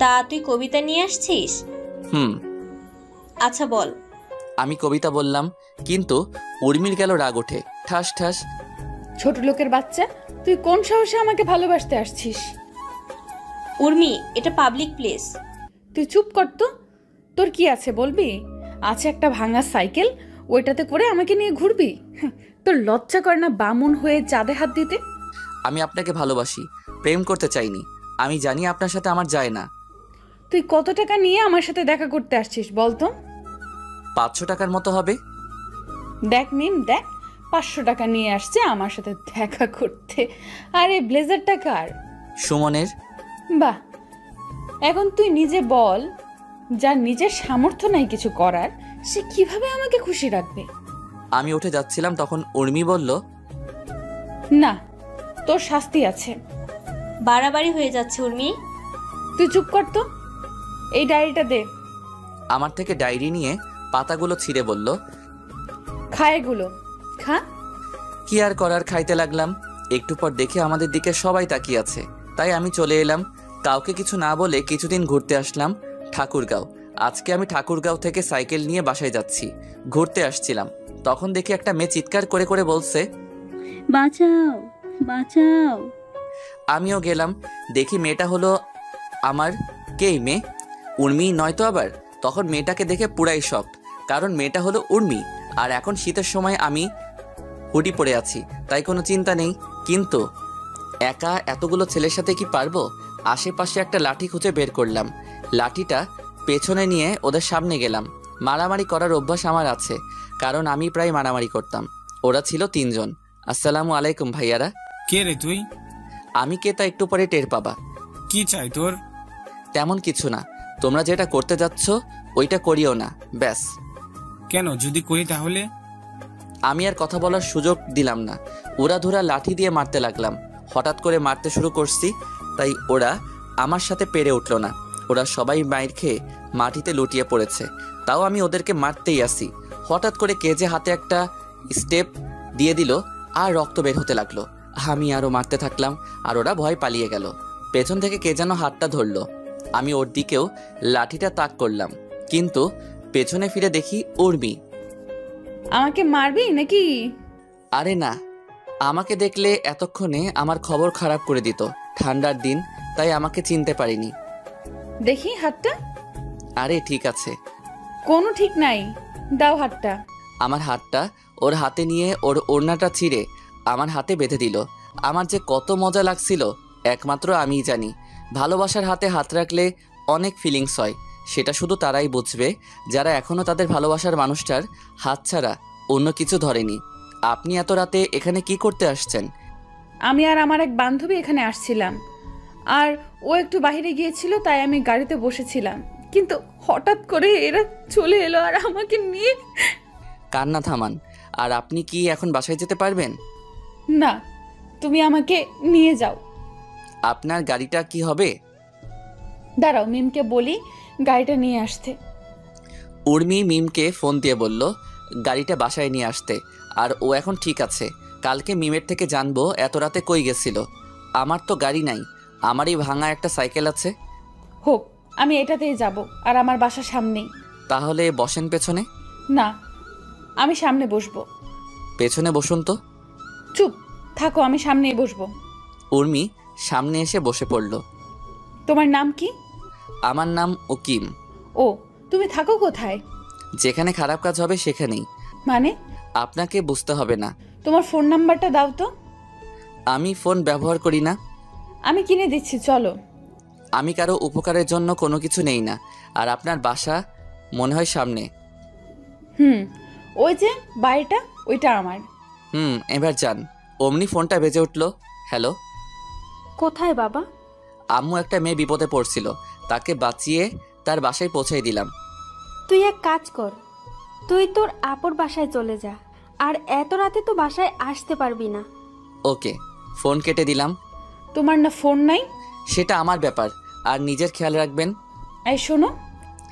তা তুই কবিতা নিয়ে আসছিস? হুম। আচ্ছা বল। আমি কবিতা বললাম, কিন্তু উর্মির গেল রাগ ওঠে। ঠাস ঠাস। ছোট লোকের বাচ্চা, তুই কোন সাহসে আমাকে ভালোবাসতে আসছিস? উর্মি, এটা পাবলিক প্লেস। তুই চুপ কর তো। তোর কি আছে বলবি? আছে একটা ভাঙা সাইকেল, ওইটাতে করে আমাকে নিয়ে ঘুরবি? তোর লজ্জা করে না বামুন হয়ে চাঁদে হাত দিতে? আমি আপনাকে ভালোবাসি, প্রেম করতে চাইনি। আমি জানি আপনার সাথে আমার যায় না। তুই কত টাকা নিয়ে আমার সাথে দেখা করতে আসছিস বলতো? 500 টাকার মতো হবে। দেখ মিম, দেখ 500 টাকা নিয়ে আসছে আমার সাথে দেখা করতে। আরে ব্লেজারটা কার? সুমনের। বাহ, এখন তুই নিজে বল, যার নিজের সামর্থ্য নাই কিছু করার, সে কিভাবে আমাকে খুশি রাখবে? আমি উঠে যাচ্ছিলাম, তখন উর্মি বলল, না, তোর শাস্তি আছে। বাড়াবাড়ি হয়ে যাচ্ছে উর্মি। তুই চুপ কর তো। এই ডায়েরিটা দে। আমার থেকে ডায়েরি নিয়ে পাতাগুলো ছিঁড়ে বলল, খা এগুলো, খা। কি আর করার, খাইতে লাগলাম। একটু পর দেখে আমাদের দিকে সবাই তাকিয়ে আছে, তাই আমি চলে এলাম। কাউকে কিছু না বলে কিছুদিন ঘুরতে আসলাম ঠাকুরগাঁও। আজকে আমি ঠাকুরগাঁও থেকে সাইকেল নিয়ে বাসায় যাচ্ছি। ঘুরতে আসছিলাম, তখন দেখি একটা মেয়ে চিৎকার করে করে বলছে, বাঁচাও বাঁচাও। আমিও গেলাম, দেখি মেয়েটা হলো আমার। কে মেয়ে? উর্মি নয় তো আবার? তখন মেয়েটাকে দেখে পুরাই শকড, কারণ মেয়েটা হলো উর্মি। আর এখন শীতের সময় আমি হুডি পরে আছি, তাই কোনো চিন্তা নেই। কিন্তু একা এতগুলো ছেলের সাথে কি পারবো? আশেপাশে একটা লাঠি খুঁজে বের করলাম, লাঠিটা পেছনে নিয়ে ওদের সামনে গেলাম। মারামারি করার অভ্যাস আমার আছে, কারণ আমি প্রায় মারামারি করতাম। ওরা ছিল 3 জন। আসসালামু আলাইকুম ভাইয়ারা। কে রে তুই? আমি কে তা একটু পরে টের পাবা। কি চাই তোর? তেমন কিছু না, তোমরা যেটা করতে যাচ্ছ ওইটা করিও না, ব্যাস। কেন, যদি করি তাহলে? আমি আর কথা বলার সুযোগ দিলাম না, উড়াধুরা লাঠি দিয়ে মারতে লাগলাম। হঠাৎ করে মারতে শুরু করছি, তাই ওরা আমার সাথে পেরে উঠল না। ওরা সবাই মাইর খেয়ে মাটিতে লুটিয়ে পড়েছে, তাও আমি ওদেরকে মারতেই আসি। হঠাৎ করে কে যে হাতে একটা স্টেপ দিয়ে দিল, আর রক্ত বের হতে লাগলো। আমি আরও মারতে থাকলাম, আর ওরা ভয় পালিয়ে গেল। পেছন থেকে কে যেন হাতটা ধরলো, আমি ওর দিকেও লাঠিটা তাক করলাম, কিন্তু পেছনে ফিরে দেখি উর্মি। আমাকে মারবি নাকি? আরে না, আমাকে দেখলে এতক্ষণে আমার খবর খারাপ করে দিত। ঠান্ডার দিন, তাই আমাকে চিনতে পারিনি। দেখি হাতটা। আরে ঠিক আছে। কোনো ঠিক নাই, দাও হাতটা। আমার হাতটা ওর হাতে নিয়ে ওর ওড়নাটা ছিঁড়ে আমার হাতে বেঁধে দিল। আমার যে কত মজা লাগছিল একমাত্র আমিই জানি। ভালোবাসার হাতে হাত রাখলে অনেক ফিলিংস হয়, সেটা শুধু তারাই বুঝবে যারা এখনও তাদের ভালোবাসার মানুষটার হাত ছাড়া অন্য কিছু ধরেনি। আপনি এত রাতে এখানে কি করতে আসছেন? আমি আর আমার এক বান্ধবী এখানে আসছিলাম, আর ও একটু বাইরে গিয়েছিল, তাই আমি গাড়িতে বসেছিলাম, কিন্তু হঠাৎ করে এরা চলে এলো আর আমাকে নিয়ে। কান্না থামান। আর আপনি কি এখন বাসায় যেতে পারবেন? না, তুমি আমাকে নিয়ে যাও। আপনার গাড়িটা কি হবে? দাঁড়াও, মিমকে বলি গাড়িটা নিয়ে আসতে। উর্মি মিমকে ফোন দিয়ে বলল গাড়িটা বাসায় নিয়ে আসতে, আর ও এখন ঠিক আছে। কালকে মিমের থেকে জানবো এত রাতে কই গেছিল। আমার তো গাড়ি নাই, আমারই ভাঙা একটা সাইকেল আছে। হোক, আমি এটাতেই যাব, আর আমার বাসার সামনেই। তাহলে বসেন পেছনে। না, আমি সামনে বসবো। পেছনে বসুন তো। চুপ থাকো, আমি সামনেই বসবো। উর্মি সামনে এসে বসে পড়ল। তোমার নাম কি? আমার নাম উকিম। ও, তুমি থাকো কোথায়? যেখানে খারাপ কাজ হবে সেখানেই। মানে? আপনাকে বুঝতে হবে না। তোমার ফোন নাম্বারটা দাও তো। আমি ফোন ব্যবহার করি না। আমি কিনে দিচ্ছি, চলো। আমি কারো উপকারের জন্য কোনো কিছু নেই না। আর আপনার বাসা মনে হয় সামনে। ওই যে বাড়িটা, ওইটা আমার। এবার যান। অমনি ফোনটা বেজে উঠল। হ্যালো। কোথায় বাবা? আম্মু একটা মেয়ে বিপদে পড়ছিল, তাকে বাঁচিয়ে তার বাসায় পৌঁছাই দিলাম। তুই এক কাজ কর, তুই তোর আপুর বাসায় চলে যা, আর এত রাতে তো বাসায় আসতে পারবি না। ওকে, ফোন কেটে দিলাম। তোমার না ফোন নাই? সেটা আমার ব্যাপার, আর নিজের খেয়াল রাখবেন। এই শোনো।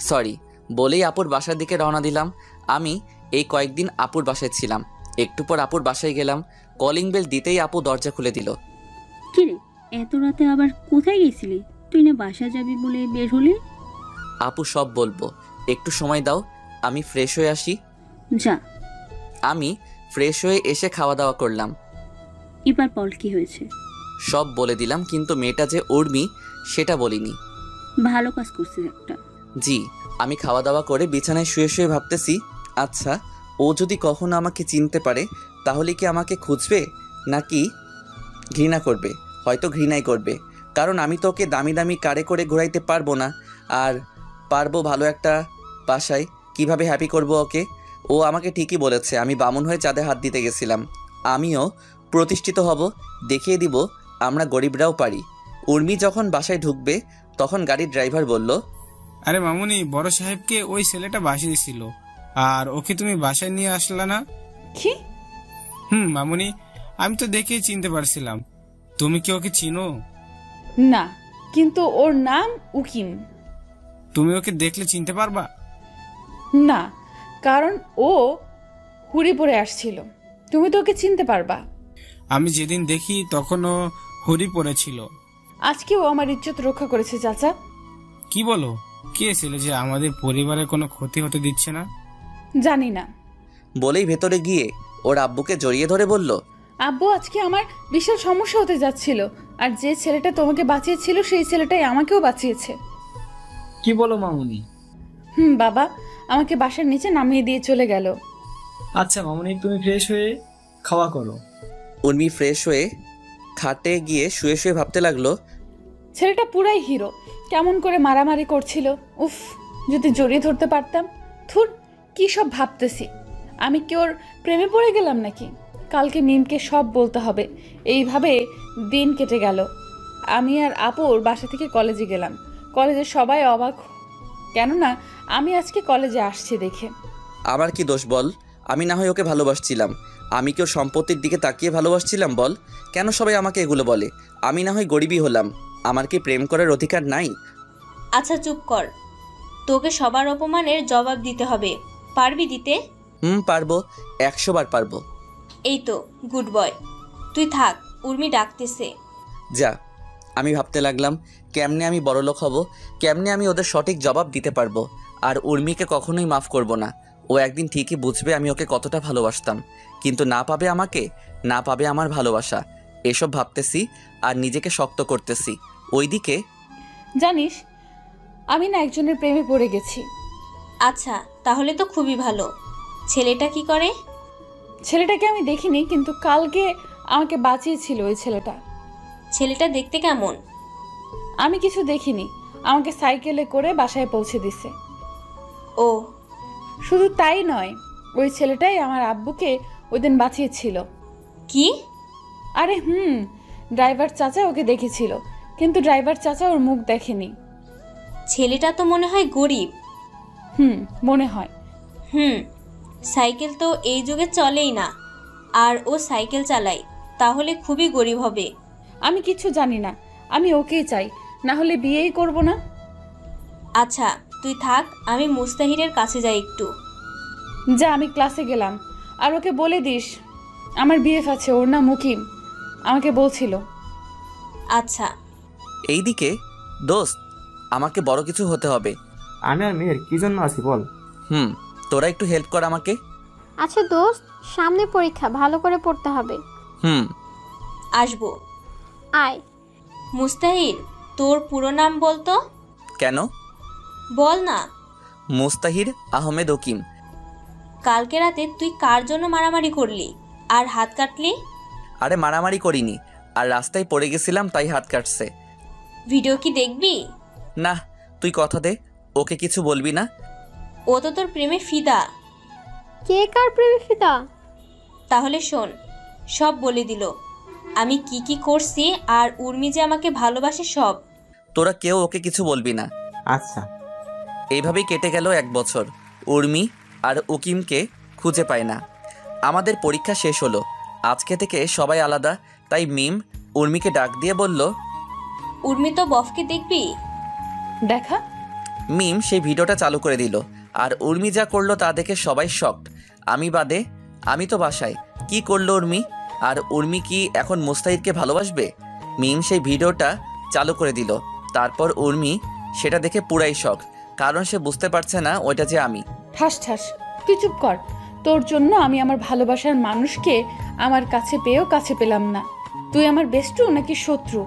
সরি বলেই আপুর বাসার দিকে রওনা দিলাম। আমি এই কয়েকদিন আপুর বাসায় ছিলাম। একটু পর আপুর বাসায় গেলাম। কলিং বেল দিতেই আপু দরজা খুলে দিল। কিরে, এত রাতে আবার কোথায় গেছিলি? তুই না বাসা যাবি বলে বের হলি? আপু সব বলবো, একটু সময় দাও, আমি ফ্রেশ হয়ে আসি। যা। আমি ফ্রেশ হয়ে এসে খাওয়া দাওয়া করলাম। এবার বল কি হয়েছে? সব বলে দিলাম, কিন্তু মেয়েটা যে উর্মি সেটা বলিনি। ভালো কাজ করছিস একটা। জি। আমি খাওয়া দাওয়া করে বিছানায় শুয়ে শুয়ে ভাবতেছি, আচ্ছা ও যদি কখনো আমাকে চিনতে পারে তাহলে কি আমাকে খুঁজবে নাকি ঘৃণা করবে? হয়তো ঘৃণাই করবে, কারণ আমি তো ওকে দামি দামি কারে করে ঘোরাইতে পারবো না। আর পারবো ভালো একটা বাসায় কিভাবে হ্যাপি করব ওকে? ও আমাকে ঠিকই বলেছে, আমি বামুন হয়ে চাঁদে হাত দিতে গেছিলাম। আমিও প্রতিষ্ঠিত হব, দেখিয়ে দিব আমরা গরিবরাও পারি। উর্মি যখন বাসায় ঢুকবে তখন গাড়ির ড্রাইভার বলল, আরে মামুনি, বড় সাহেবকে ওই ছেলেটা বাসিয়েছিল, আর ওকে তুমি বাসায় নিয়ে আসলা না? কি? মামুনি, আমি তো দেখেই চিনতে পারছিলাম। তুমি কি ওকে চিনো? না, কিন্তু ওর নাম উকিম। তুমি ওকে দেখলে চিনতে পারবা? না, কারণ ও হুড়ি পরে আসছিল। তুমি তো ওকে চিনতে পারবা। আমি যেদিন দেখি তখন ও হুড়ি পরেছিল। আজকেও আমার ইজ্জত রক্ষা করেছে চাচা। কি বলো? কে ছেলে যে আমাদের পরিবারের কোনো ক্ষতি হতে দিচ্ছে না? জানি না। বলেই ভেতরে গিয়ে ওর আব্বুকে জড়িয়ে ধরে বলল, আব্বু, আজকে আমার বিশাল সমস্যা হতে যাচ্ছিল, আর যে ছেলেটা তোমাকে বাঁচিয়েছিল সেই ছেলেটাই আমাকেও বাঁচিয়েছে। কি বলো মামুনি? বাবা আমাকে বাসার নিচে নামিয়ে দিয়ে চলে গেল। আচ্ছা মামুনি, তুমি ফ্রেশ হয়ে খাওয়া করো। উর্মি ফ্রেশ হয়ে খাটে গিয়ে শুয়ে শুয়ে ভাবতে লাগলো, ছেলেটা পুরাই হিরো, কেমন করে মারামারি করছিল। উফ, যদি জড়িয়ে ধরতে পারতাম। থুর, কি সব ভাবতেছি। আমি কি ওর প্রেমে পড়ে গেলাম নাকি? কালকে মিমকে সব বলতে হবে। এইভাবে দিন কেটে গেল। আমি আর আপুর বাসা থেকে কলেজে গেলাম। কলেজে সবাই অবাক, কেননা আমি আজকে কলেজে আসছি দেখে। আমার কি দোষ বল? আমি না হয় ওকে ভালোবাসছিলাম। আমি কি ওর সম্পত্তির দিকে তাকিয়ে ভালোবাসছিলাম বল? কেন সবাই আমাকে এগুলো বলে? আমি না হয় গরিবই হলাম, আমার কি প্রেম করার অধিকার নাই? আচ্ছা চুপ কর, তোকে সবার অপমানের জবাব দিতে হবে। পারবি দিতে? পারবো, 100 বার পারবো। এই তো গুড বয়, তুই থাক, উর্মি ডাকতেছে। যা। আমি ভাবতে লাগলাম, কেমনে আমি বড়লোক হব, কেমনে আমি ওদের সঠিক জবাব দিতে পারবো। আর উর্মিকে কখনোই মাফ করব না। ও একদিন ঠিকই বুঝবে আমি ওকে কতটা ভালোবাসতাম, কিন্তু না পাবে আমাকে, না পাবে আমার ভালোবাসা। এসব ভাবতেছি আর নিজেকে শক্ত করতেছি। ওইদিকে জানিস, আমি না একজনের প্রেমে পড়ে গেছি। আচ্ছা, তাহলে তো খুবই ভালো। ছেলেটা কি করে? ছেলেটাকে আমি দেখিনি, কিন্তু কালকে আমাকে বাঁচিয়েছিল ওই ছেলেটা। ছেলেটা দেখতে কেমন? আমি কিছু দেখিনি, আমাকে সাইকেলে করে বাসায় পৌঁছে দিছে। ও, শুধু তাই নয়, ওই ছেলেটাই আমার আব্বুকে ওই দিন বাঁচিয়েছিল। কি? আরে ড্রাইভার চাচা ওকে দেখেছিল, কিন্তু ড্রাইভার চাচা ওর মুখ দেখেনি। ছেলেটা তো মনে হয় গরিব। মনে হয়। সাইকেল তো এই যুগে চলেই না, আর ও সাইকেল চালায়, তাহলে খুবই গরিব হবে। আমি কিছু জানি না, আমি ওকেই চাই, না হলে বিয়েই করব না। আচ্ছা তুই থাক, আমি মুস্তাহিরের কাছে যাই একটু। যা, আমি ক্লাসে গেলাম। আর ওকে বলে দিস আমার বিএফ আছে, ওর নাম মুকিম, আমাকে বলছিল। আচ্ছা। এইদিকে দোস্ত, আমাকে বড় কিছু হতে হবে। আমি আর মেয়ের কি জন্য আছি বল? তোরা একটু হেল্প কর আমাকে। আচ্ছা দোস্ত, সামনে পরীক্ষা, ভালো করে পড়তে হবে। আসবো। আয়। মুস্তাহির, তোর পুরো নাম বলতো। কেন? বল না। মুস্তাহির আহমেদ উকিম। কালকে রাতে তুই কার জন্য মারামারি করলি আর হাত কাটলি? আরে মারামারি করিনি, আর রাস্তায় পড়ে গেছিলাম তাই হাত কাটছে। ভিডিও কি দেখবি? না, তুই কথা দে, ওকে কিছু বলবি না। ও তো তোর প্রেমে ফিদা। কে কার প্রেমে ফিদা? তাহলে শোন, সব বলে দিল আমি কি কি করছি, আর উর্মি যে আমাকে ভালোবাসে সব। তোরা কেউ ওকে কিছু বলবি না। আচ্ছা। এইভাবেই কেটে গেল 1 বছর। উর্মি আর উকিমকে খুঁজে পায় না। আমাদের পরীক্ষা শেষ হলো, আজকে থেকে সবাই আলাদা। তাই মিম উর্মিকে ডাক দিয়ে বলল, উর্মি তো বফকে দেখবি? দেখা। মিম সেই ভিডিওটা চালু করে দিল, আর উর্মি যা করলো তা দেখে সবাই শকড। আমি বাদে। আমি তো বাসায় কি করলো উর্মি? আর উর্মি কি এখন মুস্তাহিদকে ভালোবাসবে? মিম সেই ভিডিওটা চালু করে দিল। তারপর উর্মি সেটা দেখে পুরাই শখ, কারণ সে বুঝতে পারছে না ওইটা যে আমি। ঠাস ঠাস, তুই চুপ কর। তোর জন্য আমি আমার ভালোবাসার মানুষকে আমার কাছে পেয়েও কাছে পেলাম না। তুই আমার বেস্টু নাকি শত্রু?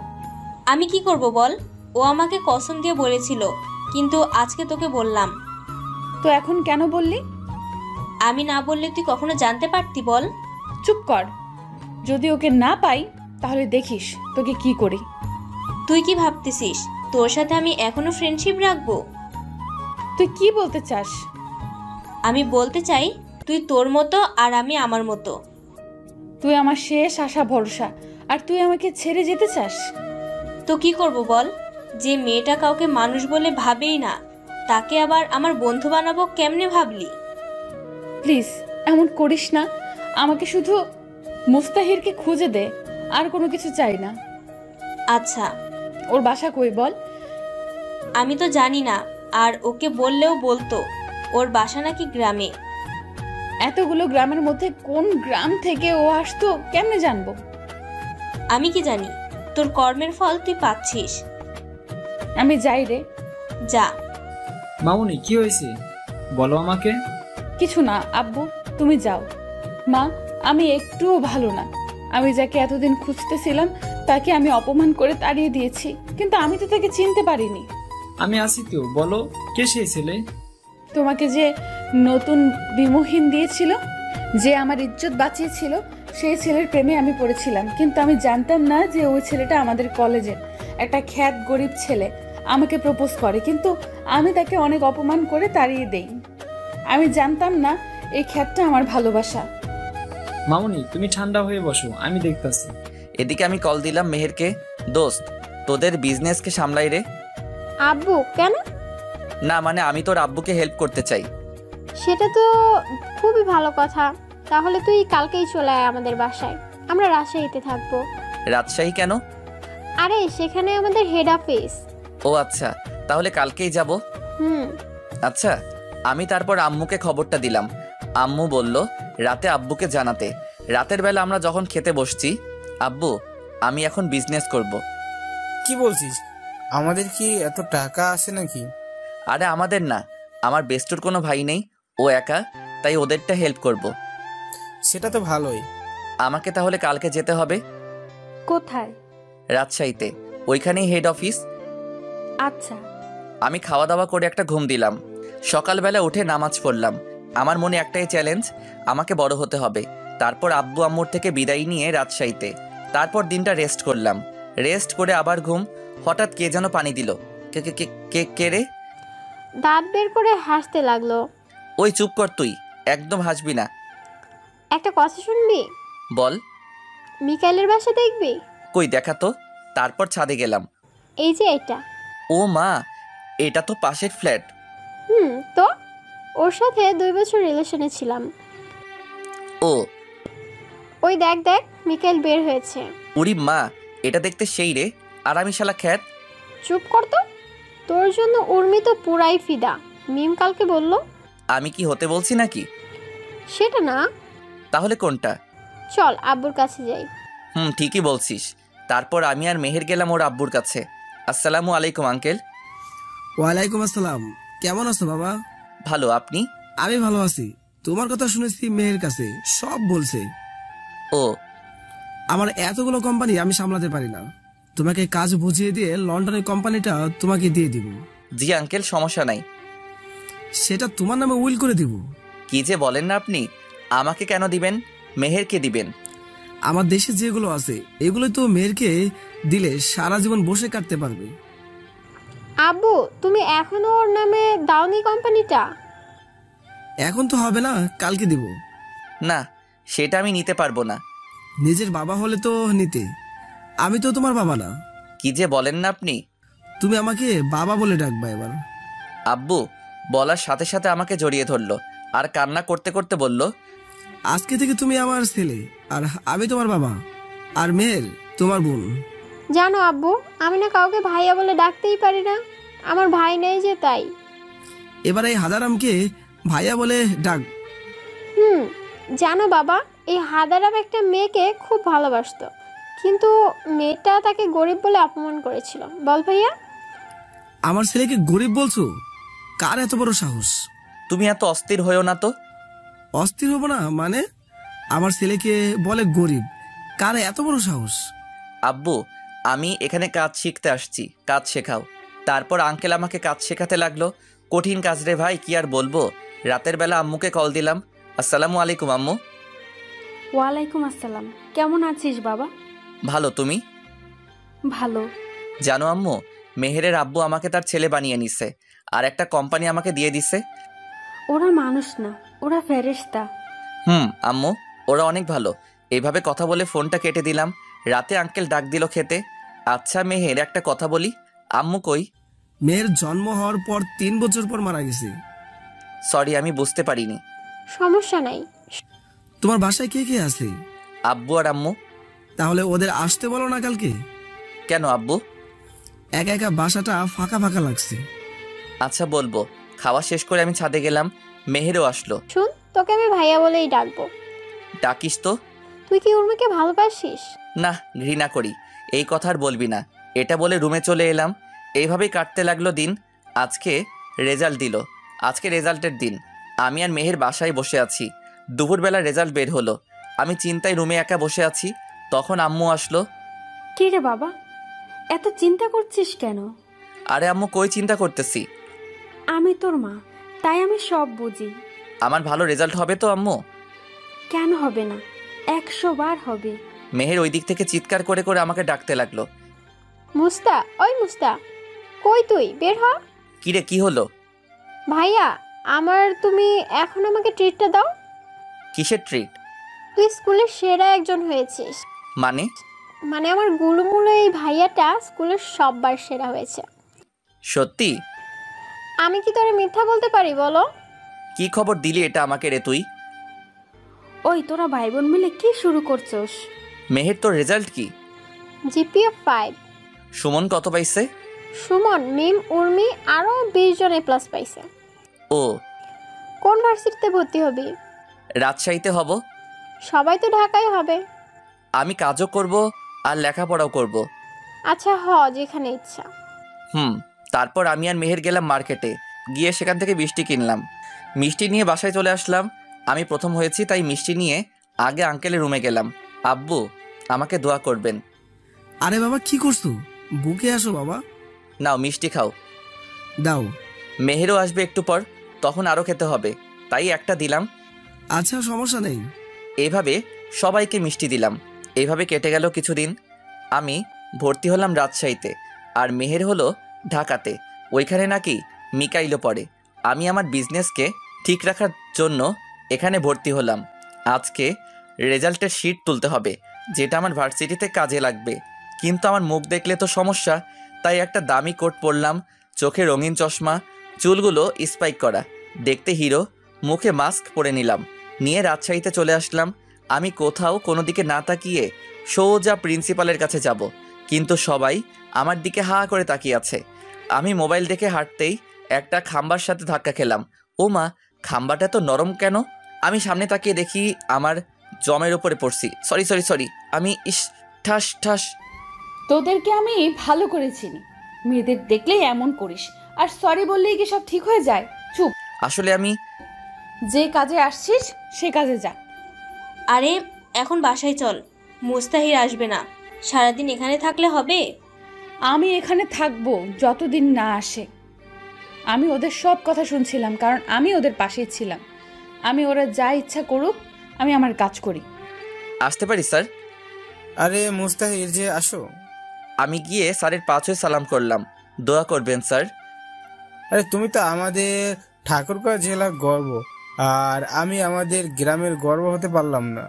আমি কি করব বল? ও আমাকে কসম দিয়ে বলেছিল, কিন্তু আজকে তোকে বললাম। তো এখন কেন বললি? আমি না বললে তুই কখনো জানতে পারতি বল? চুপ কর। যদি ওকে না পাই তাহলে দেখিস তোকে কি করি। তুই কি ভাবতেছিস তোর সাথে আমি এখনো ফ্রেন্ডশিপ রাখবো? তুই কি বলতে চাস? আমি বলতে চাই তুই তোর মতো আর আমি আমার মতো। তুই আমার শেষ আশা ভরসা, আর তুই আমাকে ছেড়ে যেতে চাস? তো কি করব বল? যে মেয়েটা কাউকে মানুষ বলে ভাবেই না, তাকে আবার আমার বন্ধু বানাবো কেমনে ভাবলি? প্লিজ এমন করিস না। আমাকে শুধু মুস্তাহিরকে খুঁজে দে, আর কোনো কিছু চাই না। আচ্ছা, ওর বাসা কই বল? আমি তো জানি না, আর ওকে বললেও বলতো ওর বাসা নাকি গ্রামে। এতগুলো গ্রামের মধ্যে কোন গ্রাম থেকে ও আসতো কেমনে জানবো? আমি কি জানি? তোর কর্মের ফল তুই পাচ্ছিস। আমি যাই রে। যা। মামুনি কি হয়েছে বলো আমাকে। কিছু না আব্বু, তুমি যাও। মা, আমি একটুও ভালো না। আমি যাকে এতদিন খুঁজতেছিলাম তাকে আমি অপমান করে তাড়িয়ে দিয়েছি, কিন্তু আমি তো তাকে চিনতে পারিনি। আমি আসি তো, বলো কে সেই ছেলে? তোমাকে যে নতুন বিমোহিন দিয়েছিল, যে আমার ইজ্জত বাঁচিয়েছিল, সেই ছেলের প্রেমে আমি পড়েছিলাম। কিন্তু আমি জানতাম না যে ওই ছেলেটা আমাদের কলেজের একটা খ্যাত গরিব ছেলে। আমাকে প্রপোজ করে, কিন্তু আমি তাকে অনেক অপমান করে তাড়িয়ে দেই। আমি জানতাম না এই খ্যাতটা আমার ভালোবাসা। মামুনি তুমি ঠান্ডা হয়ে বসো, আমি দেখতাছি। এদিকে আমি কল দিলাম মেহেরকে। দোস্ত, তোদের বিজনেসকে সামলাই রে। আব্বু কেন? না মানে আমি তোর আব্বুকে হেল্প করতে চাই। সেটা তো খুবই ভালো কথা। তাহলে তুই কালকেই চলে আয় আমাদের বাসায়, আমরা রাজশাহীতে থাকবো। রাজশাহী কেন? আরে সেখানে আমাদের হেড অফিস। ও আচ্ছা, তাহলে কালকেই যাব। আচ্ছা, আমি তারপর আম্মুকে খবরটা দিলাম। আম্মু বলল রাতে আব্বুকে জানাতে। রাতের বেলা আমরা যখন খেতে বসছি, আব্বু আমি এখন বিজনেস করব। কি বলছিস? আমাদের কি এত টাকা আছে নাকি? আরে আমাদের না, আমার বেস্টুর কোনো ভাই নেই, ও একা, তাই ওদেরটা হেল্প করব। সেটা তো ভালোই। আমাকে তাহলে কালকে যেতে হবে। কোথায়? রাজশাহীতে, ওইখানেই হেড অফিস। আচ্ছা। আমি খাওয়া দাওয়া করে একটা ঘুম দিলাম। সকালবেলা উঠে নামাজ পড়লাম। আমার মনে একটাই চ্যালেঞ্জ, আমাকে বড় হতে হবে। তারপর আব্বু আম্মুর থেকে বিদায় নিয়ে রাজশাহীতে। তারপর দিনটা রেস্ট করলাম। রেস্ট করে আবার ঘুম। হঠাৎ কে যেন পানি দিল। কে কে কে কে রে? দাঁত বের করে হাসতে লাগলো। ওই চুপ কর তুই, একদম হাসবি না। একটা কথা শুনবি? বল। মিকাইলের বাসা দেখবি? কই দেখা তো। তারপর ছাদে গেলাম। এই যে এটা। ও মা, এটা তো পাশের ফ্ল্যাট। তো ওর সাথে 2 বছর রিলেশনে ছিলাম। ও ওই দেখ দেখ, মিকাইল বের হয়েছে। উরি মা, এটা দেখতে সেই রে। আর আমি শালা খ্যাত। চুপ কর তো। তোর জন্য উর্মি তো পুরাই ফিদা। মিম কালকে বলল। আমি কি হতে বলছি নাকি? সেটা না। তাহলে কোনটা? চল আব্বুর কাছে যাই। ঠিকই বলছিস। তারপর আমি আর মেহের গেলাম ওর আব্বুর কাছে। আসসালামু আলাইকুম আঙ্কেল। ওয়ালাইকুম আসসালাম। কেমন আছো বাবা? ভালো, আপনি? আমি ভালো আছি। তোমার কথা শুনেছি মেহের কাছে, সব বলছে। ও, আমার এতগুলো কোম্পানি আমি সামলাতে পারি না। তোমাকে কাজ বুঝিয়ে দিয়ে লন্ডনের কোম্পানিটা তোমাকে দিয়ে দিব। জি আঙ্কেল, সমস্যা নাই। সেটা তোমার নামে উইল করে দিব। কি যে বলেন না আপনি। আমাকে কেন দিবেন? মেহেরকে দিবেন। আমার দেশে যেগুলো আছে এগুলো তো মেহেরকে দিলে সারা জীবন বসে কাটতে পারবে। আব্বু, তুমি এখনো ওর নামে দাওনি কোম্পানিটা? এখন তো হবে না, কালকে দিব। না, সেটা আমি নিতে পারবো না। নিজের বাবা হলে তো নিতে। আমি তো তোমার বাবা না। কি যে বলেন না আপনি। তুমি আমাকে বাবা বলে ডাকবা এবার। আব্বু বলার সাথে সাথে আমাকে জড়িয়ে ধরলো আর কান্না করতে করতে বলল, আজকে থেকে তুমি আমার ছেলে, আর আমি তোমার বাবা, আর মেহের তোমার বোন। জানো আব্বু, আমি না কাউকে ভাইয়া বলে ডাকতেই পারি না। আমার ভাই নেই যে, তাই। এবার এই হাজারামকে ভাইয়া বলে ডাক। জানো বাবা, এই হাদারাম একটা মেয়েকে খুব ভালোবাসতো, কিন্তু মেয়েটা তাকে গরিব বলে অপমান করেছিল। বল ভাইয়া। আমার ছেলেকে গরিব বলছো? কার এত বড় সাহস? তুমি এত অস্থির হয়েও না তো। অস্থির হব না মানে? আমার ছেলেকে বলে গরিব, কার এত বড় সাহস? আব্বু, আমি এখানে কাজ শিখতে আসছি, কাজ শেখাও। তারপর আঙ্কেল আমাকে কাজ শেখাতে লাগলো। কঠিন কাজ রে ভাই, কি আর বলবো। রাতের বেলা আম্মুকে কল দিলাম, আসসালামু আলাইকুম আম্মু। ওয়ালাইকুম আসসালাম। কেমন আছিস বাবা? ভালো, তুমি? ভালো। জানো আম্মু, মেহেরের আব্বু আমাকে তার ছেলে বানিয়ে নিছে, আর একটা কোম্পানি আমাকে দিয়ে দিছে। ওরা মানুষ না, ওরা ফেরেশতা। আম্মু, ওরা অনেক ভালো। এইভাবে কথা বলে ফোনটা কেটে দিলাম। রাতে আঙ্কেল ডাক দিল খেতে। আচ্ছা মেহের, একটা কথা বলি, আম্মু কই? মেয়ের জন্ম হওয়ার পর 3 বছর পর মারা গেছে। সরি, আমি বুঝতে পারিনি। সমস্যা নাই। তোমার বাসায় কে কে আছে? আব্বু আর আম্মু। তাহলে ওদের আসতে বলো না কালকে। কেন আব্বু? একা একা বাসাটা ফাঁকা ফাঁকা লাগছে। আচ্ছা বলবো। খাওয়া শেষ করে আমি ছাদে গেলাম, মেহেরও আসলো। শুন, তোকে আমি ভাইয়া বলেই ডাকবো। ডাকিস তো। তুই কি উর্মিকে ভালোবাসিস? না, ঘৃণা করি। এই কথা আর বলবি না। এটা বলে রুমে চলে এলাম। এইভাবেই কাটতে লাগলো দিন। আজকে রেজাল্ট দিল। আজকে রেজাল্টের দিন। আমি আর মেহের বাসায় বসে আছি। দুপুরবেলা রেজাল্ট বের হলো। আমি চিন্তায় রুমে একা বসে আছি। তখন আম্মু আসলো। কি রে বাবা, এত চিন্তা করছিস কেন? আরে আম্মু, কই চিন্তা করতেছি? আমি তোর মা, তাই আমি সব বুঝি। আমার ভালো রেজাল্ট হবে তো আম্মু? কেন হবে না, 100 বার হবে। মেহের ওই দিক থেকে চিৎকার করে করে আমাকে ডাকতে লাগলো। মুস্তা, ওই মুস্তা, কই তুই? বের হ। কিরে, কি হলো? ভাইয়া, তুমি এখন আমাকে ট্রিটটা দাও। কিসের ট্রিট? তুই স্কুলের সেরা একজন হয়েছিস। মানে আমার গুলুমুলু এই ভাইয়াটা স্কুলের সববার সেরা হয়েছে। সত্যি? আমি কি তোরে মিথ্যা বলতে পারি বলো? কি খবর দিলি এটা আমাকে রে তুই? ওই তোরা ভাই বোন মিলে কি শুরু করছস? মেহের, তোর রেজাল্ট কি? জিপিএ 5। সুমন কত পাইছে? সুমন, মিম, উর্মি আরো 20 জন A+ পাইছে। ও। কোন ভার্সিটিতে ভর্তি হবি? রাজশাহীতে হব। সবাই তো ঢাকায় হবে। আমি কাজও করব আর লেখাপড়াও করব। আচ্ছা, যেখানে ইচ্ছা। তারপর আমি আর মেহের গেলাম মার্কেটে। গিয়ে সেখান থেকে মিষ্টি কিনলাম। মিষ্টি নিয়ে বাসায় চলে আসলাম। আমি প্রথম হয়েছি, তাই মিষ্টি নিয়ে আগে আঙ্কেলের রুমে গেলাম। আব্বু, আমাকে দোয়া করবেন। আরে বাবা, কি করছো? বুকে আসো বাবা। নাও মিষ্টি খাও। দাও। মেহেরও আসবে একটু পর, তখন আরও খেতে হবে, তাই একটা দিলাম। আচ্ছা, সমস্যা নেই। এইভাবে সবাইকে মিষ্টি দিলাম। এইভাবে কেটে গেল কিছুদিন। আমি ভর্তি হলাম রাজশাহীতে, আর মেহের হলো ঢাকাতে। ওইখানে নাকি মিকাইলও পড়ে। আমি আমার বিজনেসকে ঠিক রাখার জন্য এখানে ভর্তি হলাম। আজকে রেজাল্টের শিট তুলতে হবে, যেটা আমার ভার্সিটিতে কাজে লাগবে। কিন্তু আমার মুখ দেখলে তো সমস্যা, তাই একটা দামি কোট পরলাম, চোখে রঙিন চশমা, চুলগুলো স্পাইক করা, দেখতে হিরো, মুখে মাস্ক পরে নিলাম। নিয়ে রাজশাহীতে চলে আসলাম। আমি কোথাও কোনো দিকে না তাকিয়ে সোজা প্রিন্সিপালের কাছে যাব, কিন্তু সবাই আমার দিকে হা করে তাকিয়ে আছে। আমি মোবাইল দেখে হাঁটতেই একটা খাম্বার সাথে ধাক্কা খেলাম। ও মা, খাম্বাটা তো নরম কেন? আমি সামনে তাকিয়ে দেখি আমার জমের উপরে পড়ছি। সরি, আমি ঠাস ঠাস। তোদেরকে আমি ভালো করে চিনি, মেয়েদের দেখলেই এমন করিস, আর সরি বললেই কি সব ঠিক হয়ে যায়? চুপ। আসলে আমি যে কাজে আসছিস সে কাজে যা। আরে এখন বাসায় চল, মুস্তাহির আসবে না। সারাদিন এখানে থাকলে হবে? আমি এখানে থাকবো যতদিন না আসে। আমি ওদের সব কথা শুনছিলাম, কারণ আমি ওদের পাশেই ছিলাম। আমি ওরা যা ইচ্ছা করুক, আমি আমার কাজ করি। আসতে পারি স্যার? আরে মুস্তাহির যে, আসো। আমি গিয়ে স্যারের পা ছুঁয়ে সালাম করলাম। দোয়া করবেন স্যার। আরে তুমি তো আমাদের ঠাকুরগাঁও জেলার গর্ব, আর আমি আমাদের গ্রামের গর্ব হতে পারলাম না।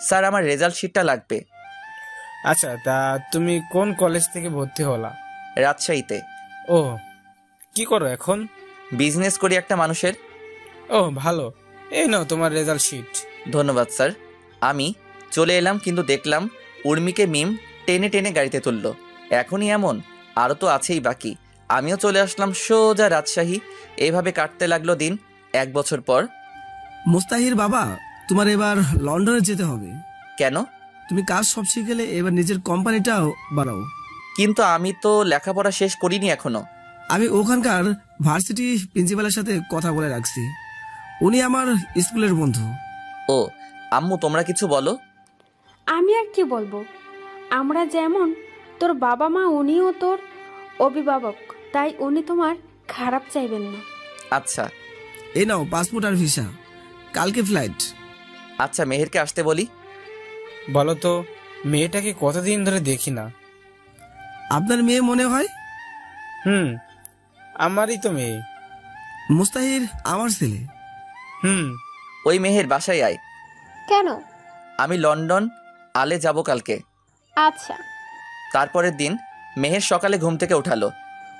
স্যার, আমার রেজাল্ট শিটটা লাগবে। আচ্ছা, তা তুমি কোন কলেজ থেকে ভর্তি হলা? রাজশাহীতে। ও, কি করো এখন? বিজনেস করি একটা মানুষের। ও ভালো, এই নাও তোমার রেজাল্ট শিট। ধন্যবাদ স্যার। আমি চলে এলাম, কিন্তু দেখলাম উর্মিকে মিম টেনে টেনে গাড়িতে তুলল। এখনই এমন? আরও তো আছেই বাকি। আমিও চলে আসলাম সোজা রাজশাহী। এইভাবে কাটতে লাগলো দিন। 1 বছর পর। মুস্তাহির বাবা, তোমার এবার লন্ডনে যেতে হবে। কেন? তুমি কাজ সব শিখে গেলে এবার নিজের কোম্পানিটাও বাড়াও। কিন্তু আমি তো লেখাপড়া শেষ করিনি এখনো। আমি ওখানকার ভার্সিটি প্রিন্সিপালের সাথে কথা বলে রাখছি, উনি আমার স্কুলের বন্ধু। ও আম্মু, তোমরা কিছু বলো। আমি আর কি বলবো, আমরা যেমন তোর বাবা মা, উনিও তোর অভিভাবক, তাই উনি তোমার খারাপ চাইবেন না। আচ্ছা। এই নাও পাসপোর্ট আর ভিসা, কালকে ফ্লাইট। আচ্ছা, মেহেরকে আসতে বলি। বলো তো, মেয়েটাকে কতদিন ধরে দেখি না। আপনার মেয়ে মনে হয়? আমারই তো মেয়ে। মুস্তাহির আমার ছেলে। ওই মেহের বাসায় আয়। কেন? আমি লন্ডন আলে যাব কালকে। আচ্ছা। তারপরের দিন মেহের সকালে ঘুম থেকে উঠালো।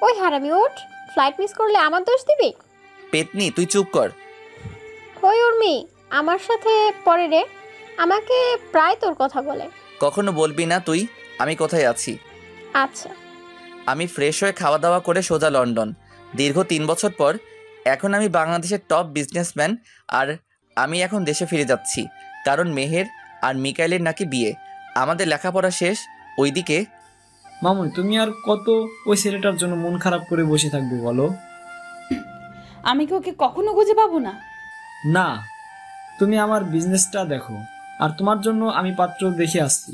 ওই হারামি ওঠ, ফ্লাইট মিস করলে আমার দোষ দিবি? পেতনি, তুই চুপ কর। ওই উর্মি, আমার সাথে পরে রে, আমাকে প্রায় তোর কথা বলে। কখনো বলবি না তুই আমি কোথায় আছি। আচ্ছা। আমি ফ্রেশ হয়ে খাওয়া দাওয়া করে সোজা লন্ডন। দীর্ঘ 3 বছর পর এখন আমি বাংলাদেশের টপ বিজনেসম্যান, আর আমি এখন দেশে ফিরে যাচ্ছি কারণ মেহের আর মিকাইলের নাকি বিয়ে। আমাদের লেখাপড়া শেষ। ওইদিকে মামুনি, তুমি আর কত ওই ছেলেটার জন্য মন খারাপ করে বসে থাকবে বলো? আমি কি ওকে কখনো খুঁজে পাবো না? না, তুমি আমার বিজনেসটা দেখো, আর তোমার জন্য আমি পাত্র দেখে আসছি।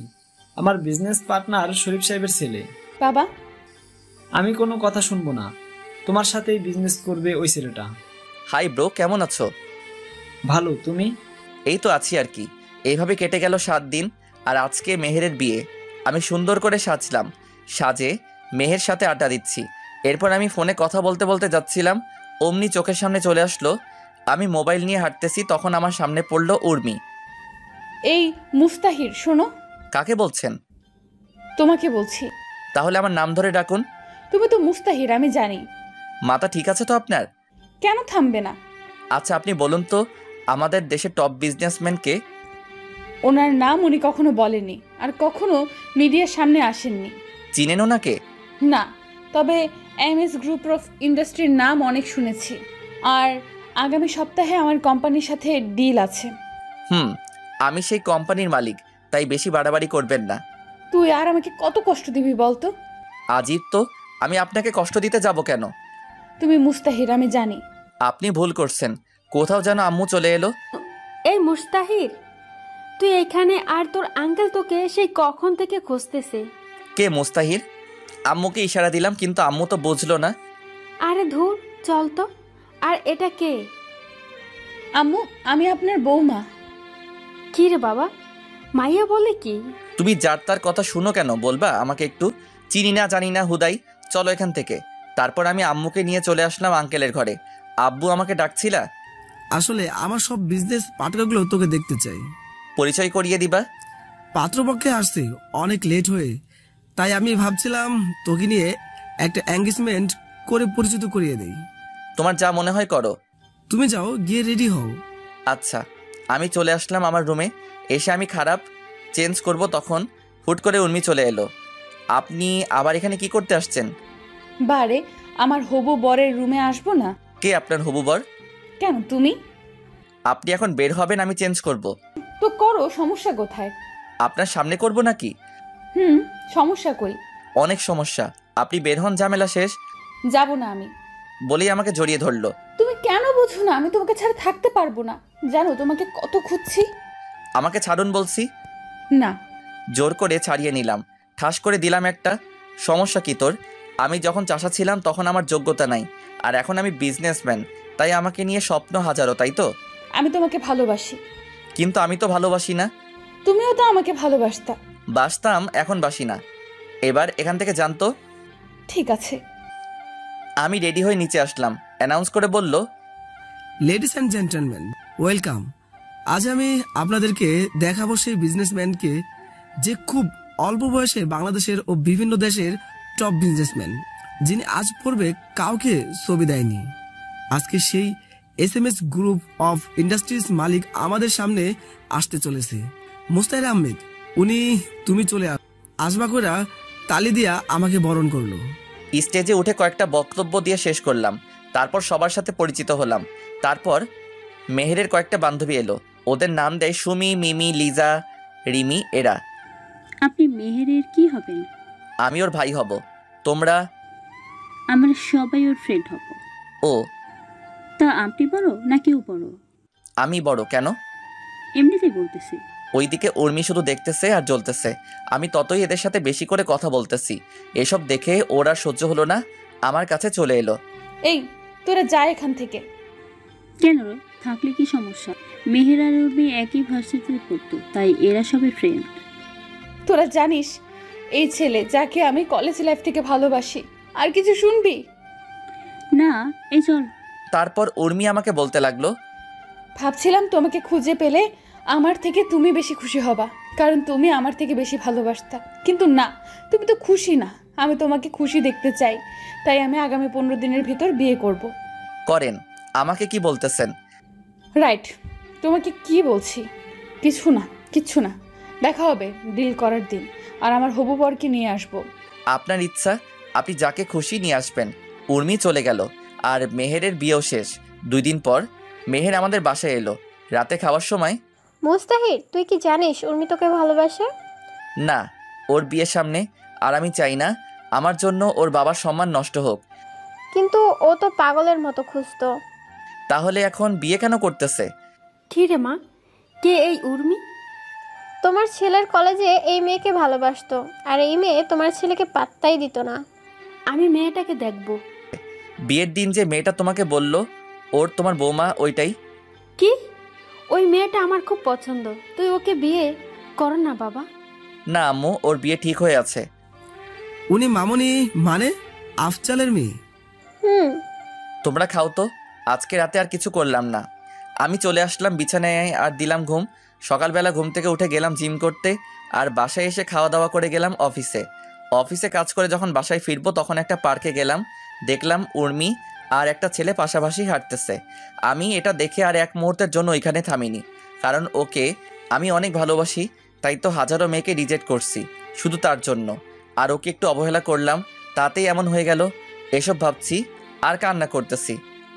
আমার বিজনেস পার্টনার শরীফ সাহেবের ছেলে। বাবা, আমি কোনো কথা শুনবো না, তোমার সাথেই বিজনেস করবে ওই ছেলেটা। হাই ব্রো, কেমন আছো? ভালো, তুমি? এই তো আছি আর কি। এইভাবে কেটে গেল 7 দিন, আর আজকে মেহেরের বিয়ে। আমি সুন্দর করে সাজলাম, সাজে মেহের সাথে আড্ডা দিচ্ছি। এরপর আমি ফোনে কথা বলতে বলতে যাচ্ছিলাম, অমনি চোখের সামনে চলে আসলো। আমি মোবাইল নিয়ে হাঁটতেছি, তখন আমার সামনে পড়লো উর্মি। এই মুস্তাহির, শোনো। কাকে বলছেন? তোমাকে বলছি। তাহলে আমার নাম ধরে ডাকুন। তুমি তো মুস্তাহির, আমি জানি। মাথা ঠিক আছে তো আপনার? কেন থামবে না? আচ্ছা, আপনি বলুন তো আমাদের দেশের টপ বিজনেসম্যান কে? ওনার নাম উনি কখনো বলেনি, আর কখনো মিডিয়ার সামনে আসেননি। চিনেন ওনাকে? না, তবে এমএস গ্রুপ অফ ইন্ডাস্ট্রির নাম অনেক শুনেছি, আর আগামী সপ্তাহে আমার কোম্পানির সাথে ডিল আছে। আমি সেই কোম্পানির মালিক, তাই বেশি বাড়াবাড়ি করবেন না। তুই আর আমাকে কত কষ্ট দিবি বলতো? আজীব তো, আমি আপনাকে কষ্ট দিতে যাব কেন? তুমি মুস্তাহির, আমি জানি। আপনি ভুল করছেন, কোথাও যেন আম্মু চলে এলো। এই মুস্তাহির, তুই এখানে, আর তোর আঙ্কেল তোকে সেই কখন থেকে খুঁজতেছে। কে মুস্তাহির? আম্মুকে ইশারা দিলাম, কিন্তু আম্মু তো বুঝলো না। আরে ধুর, চল তো। আর এটা কে? আম্মু, আমি আপনার বৌমা। কি রে বাবা, মাইয়া বলে কি? তুমি যার তার কথা শুনো কেন, বলবা আমাকে একটু? চিনি না জানি না হুদাই, চলো এখান থেকে। তারপর আমি আম্মুকে নিয়ে চলে আসলাম আঙ্কেলের ঘরে। আব্বু আমাকে ডাকছিলা? আসলে আমার সব বিজনেস পার্টনারগুলো তোকে দেখতে চাই। পরিচয় করিয়ে দিবা? পাত্রপক্ষে আসছে অনেক লেট হয়ে, তাই আমি ভাবছিলাম তোকে নিয়ে একটা এঙ্গেজমেন্ট করে পরিচিত করিয়ে দেই। তোমার যা মনে হয় করো। তুমি যাও, গিয়ে রেডি হও। আচ্ছা। আমি চলে আসলাম আমার রুমে। এসে আমি খারাপ চেঞ্জ করব, তখন হুট করে উর্মি চলে এলো। আপনি আবার এখানে কি করতে আসছেন? বারে, আমার হবু বরের রুমে আসবো না? কে আপনার হবু বর? কেন, তুমি? আপনি এখন বের হবেন, আমি চেঞ্জ করব। তো করো, সমস্যা কোথায়? আপনার সামনে করব নাকি? সমস্যা কই? অনেক সমস্যা। আপনি বের হন, ঝামেলা শেষ। যাব না আমি। বলেই আমাকে জড়িয়ে ধরলো। তুমি কেন বুঝো না? আমি তোমাকে ছাড়া থাকতে পারবো না। জানো তোমাকে কত খুঁজছি। আমাকে ছাড়ুন বলছি। না। জোর করে ছাড়িয়ে নিলাম, ঠাস করে দিলাম একটা। সমস্যা কি তোর? আমি যখন চাষা ছিলাম তখন আমার যোগ্যতা নাই, আর এখন আমি বিজনেসম্যান, তাই আমাকে নিয়ে স্বপ্ন হাজারো, তাই তো? আমি তোমাকে ভালোবাসি। কিন্তু আমি তো ভালোবাসি না। তুমিও তো আমাকে ভালোবাসতা। বাসতাম, এখন বাসি না। এবার এখান থেকে জানতো। ঠিক আছে। আমি রেডি হয়ে নিচে আসলাম, অ্যানাউন্স করে বলল, লেডিস অ্যান্ড জেন্টলম্যান, ওয়েলকাম। আজ আমি আপনাদেরকে দেখাবো সেই বিজনেসম্যানকে যে খুব অল্প বয়সে বাংলাদেশের ও বিভিন্ন দেশের টপ বিজনেসম্যান, যিনি আজ পূর্বে কাউকে ছবি দেয়নি। আজকে সেই এসএমএস গ্রুপ অফ ইন্ডাস্ট্রিজ মালিক আমাদের সামনে আসতে চলেছে, মুস্তাহির আহমেদ। উনি তুমি চলে আসবা করে তালি দিয়া আমাকে বরণ করলো। স্টেজে উঠে কয়েকটা বক্তব্য দিয়ে শেষ করলাম। তারপর সবার সাথে পরিচিত হলাম। তারপর মেহেরের কয়েকটা বান্ধবী এলো। ওদের নাম দেয় সুমি, মিমি, লিজা, রিমি এরা। আপনি মেহেরের কি হবেন? আমি ওর ভাই হব। তোমরা? আমরা সবাই ওর ফ্রেন্ড হব। ও, তা আপনি বড় না কেউ বড়? আমি বড়। কেন? এমনিতেই বলতেছি। ওইদিকে উর্মি শুধু দেখতেছে আর জ্বলতেছে। আমি ততই এদের সাথে বেশি করে কথা বলতেছি। এসব দেখে ওর আর সহ্য হলো না, আমার কাছে চলে এলো। এই তোরা যা এখান থেকে। কেন রে? থাকলে কি সমস্যা? মেহের আর উর্মি একই ভার্সিটিতে পড়তো, তাই এরা সবাই ফ্রেন্ড। তোরা জানিস এই ছেলে যাকে আমি কলেজ লাইফ থেকে ভালোবাসি। আর কিছু শুনবি না? এই চল। তারপর উর্মি আমাকে বলতে লাগলো, ভাবছিলাম তোমাকে খুঁজে পেলে আমার থেকে তুমি বেশি খুশি হবা, কারণ তুমি আমার থেকে বেশি ভালোবাসতা। কিন্তু না, তুমি তো খুশি না। আমি তোমাকে খুশি দেখতে চাই, তাই আমি আগামী 15 দিনের ভিতর বিয়ে করব। করেন। আমাকে কি বলতেছেন? রাইট, তোমাকে কি বলছি? কিচ্ছু না। দেখা হবে ডিল করার দিন, আর আমার হবু বরকে নিয়ে আসবো। আপনার ইচ্ছা, আপনি যাকে খুশি নিয়ে আসবেন। উর্মি চলে গেল আর মেহেরের বিয়েও শেষ। 2 দিন পর মেহের আমাদের বাসায় এলো। রাতে খাওয়ার সময়, মুস্তাহির, তুই কি জানিস উর্মি তোকে ভালোবাসে? না, ওর বিয়ের সামনে। আর আমি চাই না আমার জন্য ওর বাবার সম্মান নষ্ট হোক। কিন্তু ও তো পাগলের মতো খুঁজতো। তাহলে এখন বিয়ে কেন করতেছে? কি রে মা, কে এই উর্মি? তোমার ছেলের কলেজে এই মেয়েকে ভালোবাসতো, আর এই মেয়ে তোমার ছেলেকে পাত্তাই দিত না। আমি মেয়েটাকে দেখব। বিয়ের দিন যে মেয়েটা তোমাকে বলল ওর তোমার বৌমা, ওইটাই? কি? ওই মেয়েটা আমার খুব পছন্দ, তুই ওকে বিয়ে কর না বাবা। না আম্মু, ওর বিয়ে ঠিক হয়ে আছে। উনি মামনি মানে আফজালের মেয়ে? তোমরা খাও তো, আজকে রাতে আর কিছু করলাম না। আমি চলে আসলাম বিছানায় আর দিলাম ঘুম। সকালবেলা ঘুম থেকে উঠে গেলাম জিম করতে, আর বাসায় এসে খাওয়া দাওয়া করে গেলাম অফিসে কাজ করে যখন বাসায় ফিরবো তখন একটা পার্কে গেলাম। দেখলাম উর্মি আর একটা ছেলে পাশাপাশি হাঁটতেছে। আমি এটা দেখে আর এক মুহূর্তের জন্য ওইখানে থামিনি, কারণ ওকে আমি অনেক ভালোবাসি। তাই তো হাজারো মেয়েকে রিজেক্ট করছি শুধু তার জন্য, আর ওকে একটু অবহেলা করলাম, তাতেই এমন হয়ে গেল। এসব ভাবছি আর কান্না করতেছি।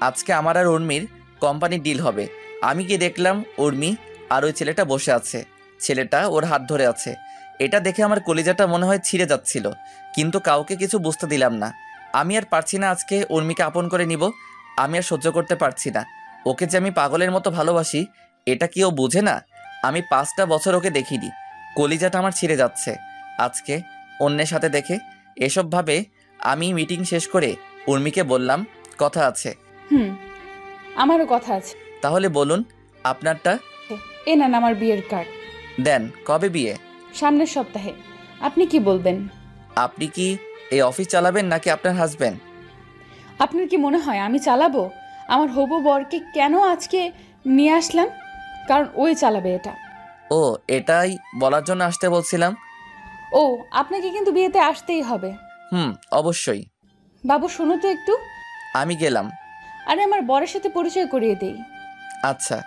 আজকে আমার আর উর্মির কোম্পানি ডিল হবে। আমি গিয়ে দেখলাম উর্মি আর ওই ছেলেটা বসে আছে, ছেলেটা ওর হাত ধরে আছে। এটা দেখে আমার কলিজাটা মনে হয় ছিঁড়ে যাচ্ছিল, কিন্তু কাউকে কিছু বুঝতে দিলাম না। আমি আর পারছি না আজকে উর্মিকে আপন করে নিব। আমি আর সহ্য করতে পারছি না। ওকে যে আমি পাগলের মতো ভালোবাসি, এটা কি ও বুঝে না? আমি 5টা বছর ওকে দেখিনি, কলিজাটা আমার ছিঁড়ে যাচ্ছে আজকে অন্যের সাথে দেখে। এসব ভাবে আমি মিটিং শেষ করে উর্মিকে বললাম, কথা আছে। আমারও কথা আছে। তাহলে বলুন আপনারটা। এ নেন আমার বিয়ের কার্ড। দেন। কবে বিয়ে? সামনের সপ্তাহে। আপনি কি বলবেন? আপনি কি এই অফিস চালাবেন নাকি আপনার হাজবেন্ড? আপনার কি মনে হয় আমি চালাবো? আমার হবু বরকে কেন আজকে নিয়ে আসলাম? কারণ ওই চালাবে এটা। ও, এটাই বলার জন্য আসতে বলছিলাম। ও, আপনাকে কিন্তু বিয়েতে আসতেই হবে। অবশ্যই। বাবু শোনো তো একটু। আমি গেলাম। আরে আমার বরের সাথে পরিচয় করিয়ে দেই। আচ্ছা।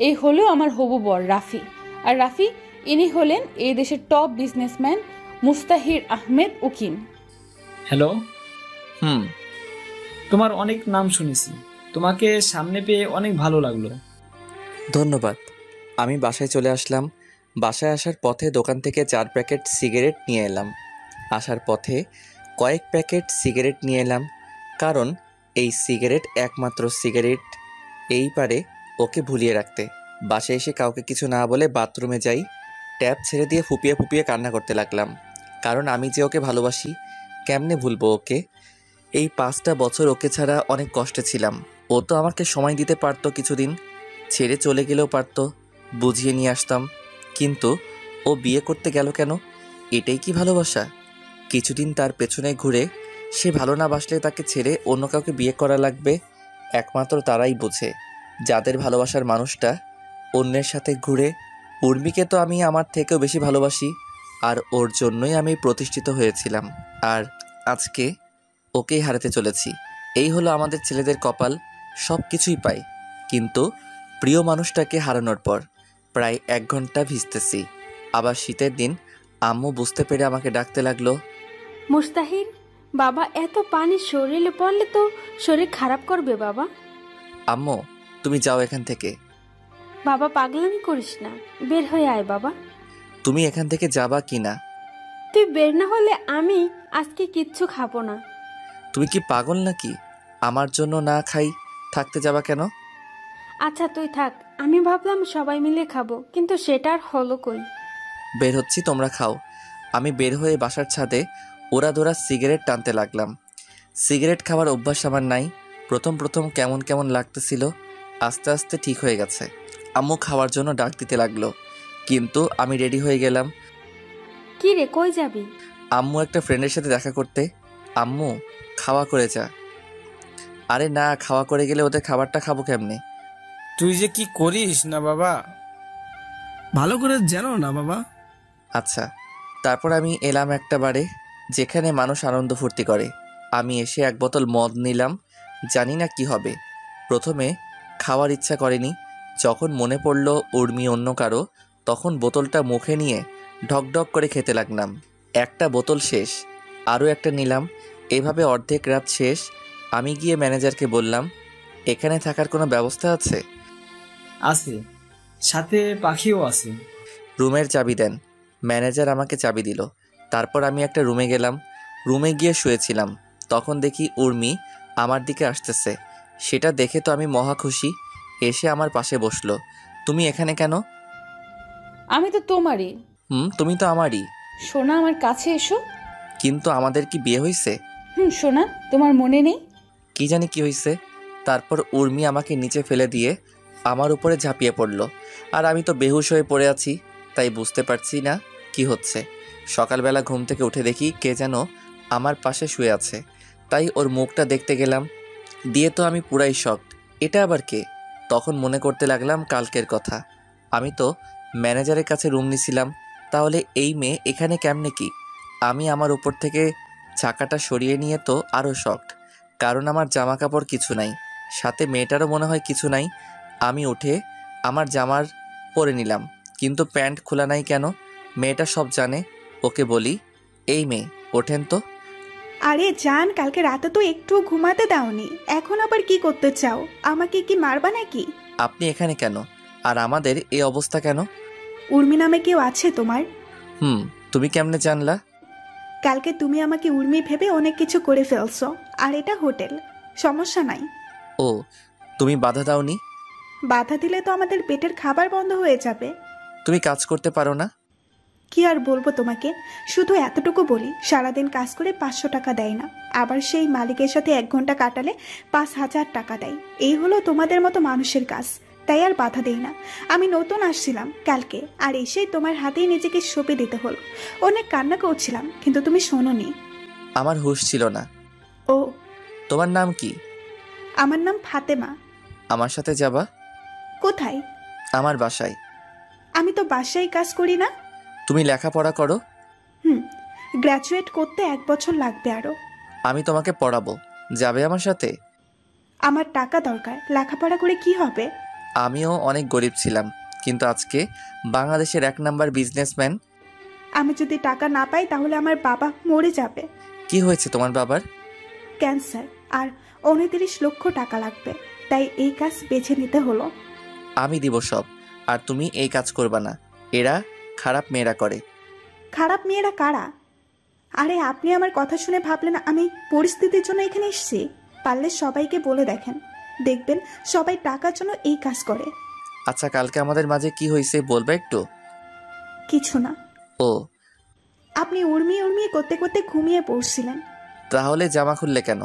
এই হলো আমার হবু বর রাফি। আর রাফি, ইনি হলেন এই দেশের টপ বিজনেসম্যান মুস্তাহির আহমেদ উকিম। হ্যালো। তোমার অনেক নাম শুনেছি, তোমাকে সামনে পেয়ে অনেক ভালো লাগলো। ধন্যবাদ। আমি বাসায় চলে আসলাম। বাসায় আসার পথে দোকান থেকে 4 প্যাকেট সিগারেট নিয়ে এলাম। আসার পথে কয়েক প্যাকেট সিগারেট নিয়ে এলাম, কারণ এই সিগারেট একমাত্র সিগারেট এই পারে ওকে ভুলিয়ে রাখতে। বাসায় এসে কাউকে কিছু না বলে বাথরুমে যাই। ট্যাপ ছেড়ে দিয়ে ফুপিয়ে ফুপিয়ে কান্না করতে লাগলাম, কারণ আমি যে ওকে ভালোবাসি, কেমনে ভুলবো ওকে? এই 5টা বছর ওকে ছাড়া অনেক কষ্টে ছিলাম। ও তো আমাকে সময় দিতে পারতো, কিছুদিন ছেড়ে চলে গেলেও পারতো, বুঝিয়ে নিয়ে আসতাম। কিন্তু ও বিয়ে করতে গেল কেন? এটাই কি ভালোবাসা? কিছুদিন তার পেছনে ঘুরে সে ভালো না বাসলে তাকে ছেড়ে অন্য কাউকে বিয়ে করা লাগবে। একমাত্র তারাই বোঝে যাদের ভালোবাসার মানুষটা অন্যের সাথে ঘুরে। উর্মিকে তো আমি আমার থেকেও বেশি ভালোবাসি, আর ওর জন্যই আমি প্রতিষ্ঠিত হয়েছিলাম, আর আজকে ওকেই হারাতে চলেছি। এই হলো আমাদের ছেলেদের কপাল, সব কিছুই পাই, কিন্তু প্রিয় মানুষটাকে হারানোর পর প্রায় 1 ঘন্টা ভিজতেছি। আবার শীতের দিন আম্মু বুঝতে পেরে আমাকে ডাকতে লাগলো, মুস্তাহির বাবা, এত পানি শরীরে পড়লে তো শরীর খারাপ করবে বাবা। আম্মু তুমি যাও এখান থেকে। বাবা পাগলামি করিস না, বের হয়ে আয় বাবা। তুমি এখান থেকে যাবা কি না? তুই বের না হলে আমি আজকে কিচ্ছু খাবো না। তুমি কি পাগল নাকি? আমার জন্য না খাই থাকতে যাবা কেন? আচ্ছা তুই থাক, আমি ভাবলাম সবাই মিলে খাবো, কিন্তু সেটা আর হলো কই। বের হচ্ছি, তোমরা খাও। আমি বের হয়ে বাসার ছাদে ওরা ধরা সিগারেট টানতে লাগলাম। সিগারেট খাওয়ার অভ্যাস আমার নাই। প্রথম প্রথম কেমন কেমন লাগতেছিল, আস্তে আস্তে ঠিক হয়ে গেছে। আম্মু খাওয়ার জন্য ডাক দিতে লাগলো, কিন্তু আমি রেডি হয়ে গেলাম। কি রে, কই যাবি? আম্মু একটা ফ্রেন্ডের সাথে দেখা করতে। আম্মু খাওয়া করে যা। আরে না, খাওয়া করে গেলে ওদের খাবারটা খাবো কেমনে? তুই যে কি করিস না বাবা। ভালো করে জানো না বাবা। আচ্ছা। তারপর আমি এলাম একটা বারে যেখানে মানুষ আনন্দ ফুর্তি করে। আমি এসে এক বোতল মদ নিলাম, জানি না কি হবে। প্রথমে খাওয়ার ইচ্ছা করেনি, যখন মনে পড়ল উর্মি অন্য কারো, তখন বোতলটা মুখে নিয়ে ঢকঢক করে খেতে লাগলাম। একটা বোতল শেষ, আরও একটা নিলাম। এভাবে অর্ধেক রাত শেষ। আমি গিয়ে ম্যানেজারকে বললাম, এখানে থাকার কোনো ব্যবস্থা আছে? আছে, সাথে পাখিও আছে। রুমের চাবি দেন। ম্যানেজার আমাকে চাবি দিল। তারপর আমি একটা রুমে গেলাম। রুমে গিয়ে শুয়েছিলাম, তখন দেখি উর্মি আমার দিকে আসতেছে। সেটা দেখে তো আমি মহা খুশি। এসে আমার পাশে বসলো। তুমি এখানে কেন? আমি তো তোমারই। তুমি তো আমারই। সোনা, আমার কাছে এসো। কিন্তু আমাদের কি বিয়ে হয়েছে? সোনা, তোমার মনে নেই? কি জানি কি হয়েছে। তারপর উর্মি আমাকে নিচে ফেলে দিয়ে আমার উপরে ঝাঁপিয়ে পড়লো। আর আমি তো বেহুশ হয়ে পড়ে আছি, তাই বুঝতে পারছি না কি হচ্ছে। সকালবেলা ঘুম থেকে উঠে দেখি কে যেন আমার পাশে শুয়ে আছে। তাই ওর মুখটা দেখতে গেলাম, দিয়ে তো আমি পুরাই শকড। এটা আবার কে? তখন মনে করতে লাগলাম কালকের কথা। আমি তো ম্যানেজারের কাছে রুম নিছিলাম, তাহলে এই মেয়ে এখানে কেমনে কি? আমি আমার উপর থেকে চাকাটা সরিয়ে নিয়ে তো আরও শকড, কারণ আমার জামা কাপড় কিছু নাই, সাথে মেয়েটারও মনে হয় কিছু নাই। আমি উঠে আমার জামার পরে নিলাম, কিন্তু প্যান্ট খোলা নাই কেন? মেয়েটা সব জানে। ওকে বলি, এই মেয়ে ওঠেন তো। আরে জান, কালকে রাতে তো একটু ঘুমাতে দাওনি, এখন আবার কি করতে চাও? আমাকে কি মারবা নাকি? আপনি এখানে কেন? আর আমাদের এই অবস্থা কেন? উর্মি নামে কেউ আছে তোমার? তুমি কেমনে জানলা? কালকে তুমি আমাকে উর্মি ভেবে অনেক কিছু করে ফেলছো, আর এটা হোটেল, সমস্যা নাই। ও, তুমি বাধা দাওনি? বাধা দিলে তো আমাদের পেটের খাবার বন্ধ হয়ে যাবে। তুমি কাজ করতে পারো না? কি আর বলবো তোমাকে, শুধু এতটুকু বলি, সারাদিন কাজ করে 500 টাকা দেয় না, আবার সেই মালিকের সাথে 1 ঘন্টা কাটালে 5000 টাকা দেয়। এই হলো তোমাদের মতো মানুষের কাজ, তাই আর বাধা দেই না। আমি নতুন আসছিলাম কালকে, আর এসেই তোমার হাতেই নিজেকে সঁপে দিতে হলো। অনেক কান্না করছিলাম, কিন্তু তুমি শোনোনি। আমার হুঁশ ছিল না। ও, তোমার নাম কি? আমার নাম ফাতেমা। আমার সাথে যাবা? কোথায়? আমার বাসায়। আমি তো বাসায় কাজ করি না। তুমি লেখাপড়া করো? গ্র্যাজুয়েট করতে 1 বছর লাগবে আরো। আমি তোমাকে পড়াবো, যাবে আমার সাথে? আমার টাকা দরকার, লেখাপড়া করে কি হবে? আমিও অনেক গরিব ছিলাম, কিন্তু আজকে বাংলাদেশের 1 নাম্বার বিজনেসম্যান। আমি যদি টাকা না পাই তাহলে আমার বাবা মরে যাবে। কি হয়েছে তোমার বাবার? ক্যান্সার, আর 29 লক্ষ টাকা লাগবে, তাই এই কাজ বেছে নিতে হলো। আমি দিব সব, আর তুমি এই কাজ করবা না। এরা খারাপ মেয়েরা করে। খারাপ মেয়েরা কারা? আরে আপনি আমার কথা শুনে ভাবলেন আমি পরিস্থিতির জন্য এখানে এসেছি? পারলে সবাইকে বলে দেখেন, দেখবেন সবাই টাকার জন্য এই কাজ করে। আচ্ছা, কালকে আমাদের মাঝে কি হয়েছে বলবে একটু? কিছু না। ও, আপনি উর্মি উর্মি করতে করতে ঘুমিয়ে পড়ছিলেন। তাহলে জামা খুললে কেন?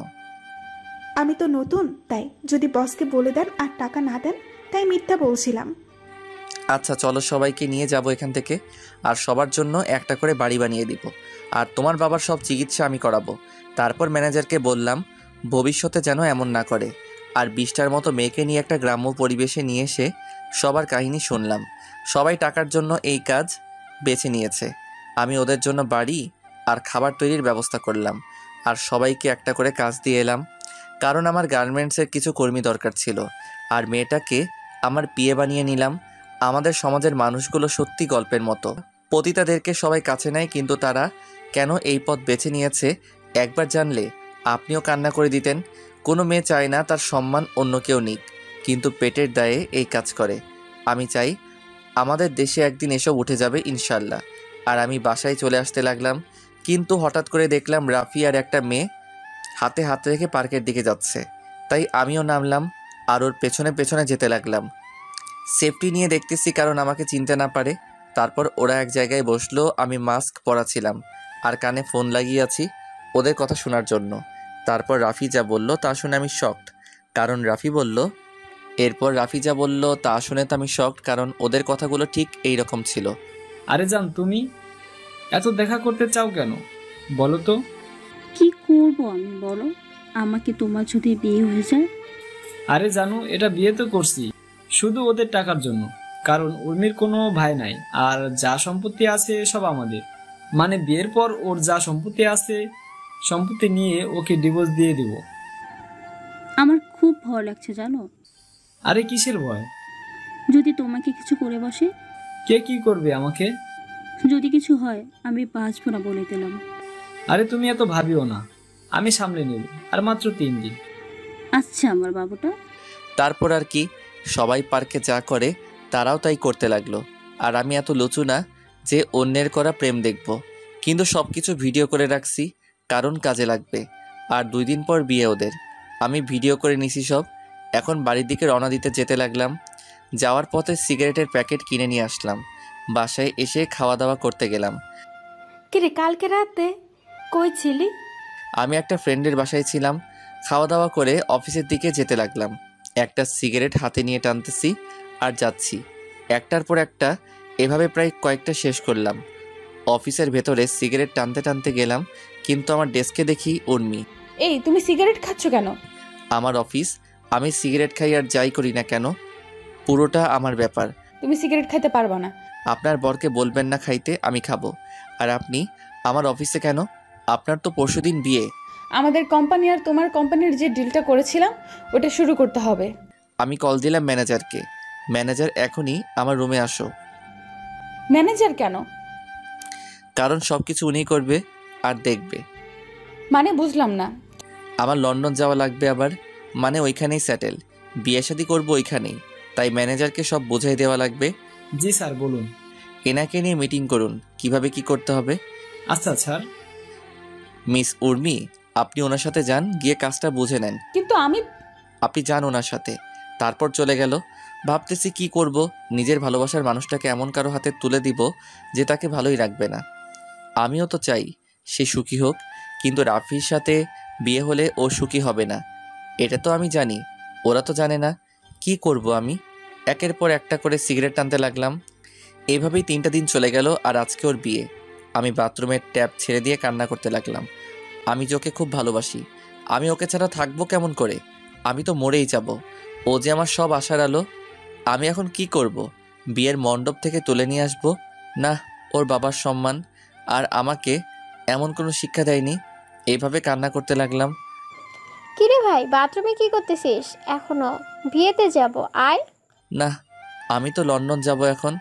আমি তো নতুন, তাই যদি বসকে বলে দেন আর টাকা না দেন, তাই মিথ্যা বলছিলাম। আচ্ছা চলো, সবাইকে নিয়ে যাব এখান থেকে, আর সবার জন্য একটা করে বাড়ি বানিয়ে দিব, আর তোমার বাবার সব চিকিৎসা আমি করাবো। তারপর ম্যানেজারকে বললাম ভবিষ্যতে যেন এমন না করে। আর 20টার মতো মেয়েকে নিয়ে একটা গ্রাম্য পরিবেশে নিয়ে এসে সবার কাহিনী শুনলাম। সবাই টাকার জন্য এই কাজ বেছে নিয়েছে। আমি ওদের জন্য বাড়ি আর খাবার তৈরির ব্যবস্থা করলাম, আর সবাইকে একটা করে কাজ দিয়ে এলাম, কারণ আমার গার্মেন্টসের কিছু কর্মী দরকার ছিল। আর মেয়েটাকে আমার বিয়ে বানিয়ে নিলাম। আমাদের সমাজের মানুষগুলো সত্যি গল্পের মতো। পতিতাদেরকে সবাই কাছে নেয়, কিন্তু তারা কেন এই পথ বেছে নিয়েছে একবার জানলে আপনিও কান্না করে দিতেন। কোনো মেয়ে চায় না তার সম্মান অন্য কেউ নিক, কিন্তু পেটের দায়ে এই কাজ করে। আমি চাই আমাদের দেশে একদিন এসব উঠে যাবে ইনশাল্লাহ। আর আমি বাসায় চলে আসতে লাগলাম, কিন্তু হঠাৎ করে দেখলাম রাফি আর একটা মেয়ে হাতে হাত রেখে পার্কের দিকে যাচ্ছে। তাই আমিও নামলাম আর ওর পেছনে পেছনে যেতে লাগলাম। সেফটি নিয়ে দেখতেছি কারণ আমাকে চিনতে না পারে। তারপর ওরা এক জায়গায় বসলো, আমি মাস্ক পরা ছিলাম আর কানে ফোন লাগিয়ে আছি ওদের কথা শোনার জন্য। তারপর রাফি যা বলল তা শুনে আমি শকড, কারণ রাফি কারণ ওদের কথাগুলো ঠিক এই রকম ছিল। আরে জান, তুমি এত দেখা করতে চাও কেন বলো তো? কি করব আমি, বলো? আমাকে তোমার যদি বিয়ে হয়ে যায়? আরে জানো, এটা বিয়ে তো করছি শুধু ওদের টাকার জন্য, কারণ উর্মির কোনো ভাই নাই আর যা সম্পত্তি আছে সব আমাদের। মানে বিয়ের পর ওর যা সম্পত্তি আছে সম্পত্তি নিয়ে ওকে ডিভোর্স দিয়ে দিব। আমার খুব ভয় লাগছে জানো। আরে কিসের ভয়? যদি তোমাকে কিছু করে বসে? কে কি করবে আমাকে? যদি কিছু হয় আমি বাঁচবো না বলে দিলাম। আরে তুমি এত ভাবিও না, আমি সামলে নেব, আর মাত্র 3 দিন। আচ্ছা আমার বাবুটা। তারপর আর কি, সবাই পার্কে যা করে তারাও তাই করতে লাগলো। আর আমি এত লুচু না যে অন্যের করা প্রেম দেখব, কিন্তু সব কিছু ভিডিও করে রাখছি কারণ কাজে লাগবে। আর 2 দিন পর বিয়ে ওদের। আমি ভিডিও করে নিছি সব। এখন বাড়ির দিকে রওনা দিতে যেতে লাগলাম। যাওয়ার পথে সিগারেটের প্যাকেট কিনে নিয়ে আসলাম। বাসায় এসে খাওয়া দাওয়া করতে গেলাম। কিরে কালকে রাতে কই ছিলি? আমি একটা ফ্রেন্ডের বাসায় ছিলাম। খাওয়া দাওয়া করে অফিসের দিকে যেতে লাগলাম। একটা সিগারেট হাতে নিয়ে টানতেছি আর যাচ্ছি, একটার পর একটা এভাবে প্রায় কয়েকটা শেষ করলাম। অফিসের ভেতরে সিগারেট টানতে টানতে গেলাম, কিন্তু আমার ডেস্কে দেখি উর্মি। এই তুমি সিগারেট খাচ্ছ কেন? আমার অফিস, আমি সিগারেট খাই আর যাই করি না কেন পুরোটা আমার ব্যাপার। তুমি সিগারেট খাইতে পারবা না। আপনার বরকে বলবেন না খাইতে, আমি খাবো। আর আপনি আমার অফিসে কেন? আপনার তো পরশুদিন বিয়ে। আমাদের কোম্পানি আর তোমার কোম্পানির যে ডিলটা করেছিলাম ওটা শুরু করতে হবে। আমি কল দিলাম ম্যানেজারকে। ম্যানেজার এখনই আমার রুমে আসো। ম্যানেজার কেন? কারণ সব কিছু উনিই করবে আর দেখবে। মানে বুঝলাম না। আমার লন্ডন যাওয়া লাগবে আবার, মানে ওইখানেই সেটেল, বিয়ে শাদী করবো ওইখানেই। তাই ম্যানেজারকে সব বোঝাই দেওয়া লাগবে। জি স্যার বলুন। এনাকে নিয়ে মিটিং করুন কিভাবে কি করতে হবে। আচ্ছা স্যার। মিস উর্মি, আপনি ওনার সাথে যান, গিয়ে কাজটা বুঝে নেন। কিন্তু আপনি যান ওনার সাথে। তারপর চলে গেল। ভাবতেছি কি করব, নিজের ভালোবাসার মানুষটাকে এমন কারো হাতে তুলে দিব যে তাকে ভালোই রাখবে না। আমিও তো চাই সে সুখী হোক, কিন্তু রাফির সাথে বিয়ে হলে ও সুখী হবে না, এটা তো আমি জানি। ওরা তো জানে না। কি করব আমি? একের পর একটা করে সিগারেট টানতে লাগলাম। এইভাবেই 3টা দিন চলে গেল। আর আজকে ওর বিয়ে। আমি বাথরুমের ট্যাপ ছেড়ে দিয়ে কান্না করতে লাগলাম। আমি যে ওকে খুব ভালোবাসি, আমি ওকে ছাড়া থাকবো কেমন করে? আমি তো মরেই যাব। ও যে আমার সব আশার আলো। আমি এখন কি করব? বিয়ের মণ্ডপ থেকে তুলে নিয়ে আসবো? না, ওর বাবার সম্মান আর আমাকে এমন কোনো শিক্ষা দেয়নি। এইভাবে কান্না করতে লাগলাম। কিরে ভাই, বাথরুমে কি করতেছিস এখনো? বিয়েতে যাব, আয়। না, আমি তো লন্ডন যাব এখন।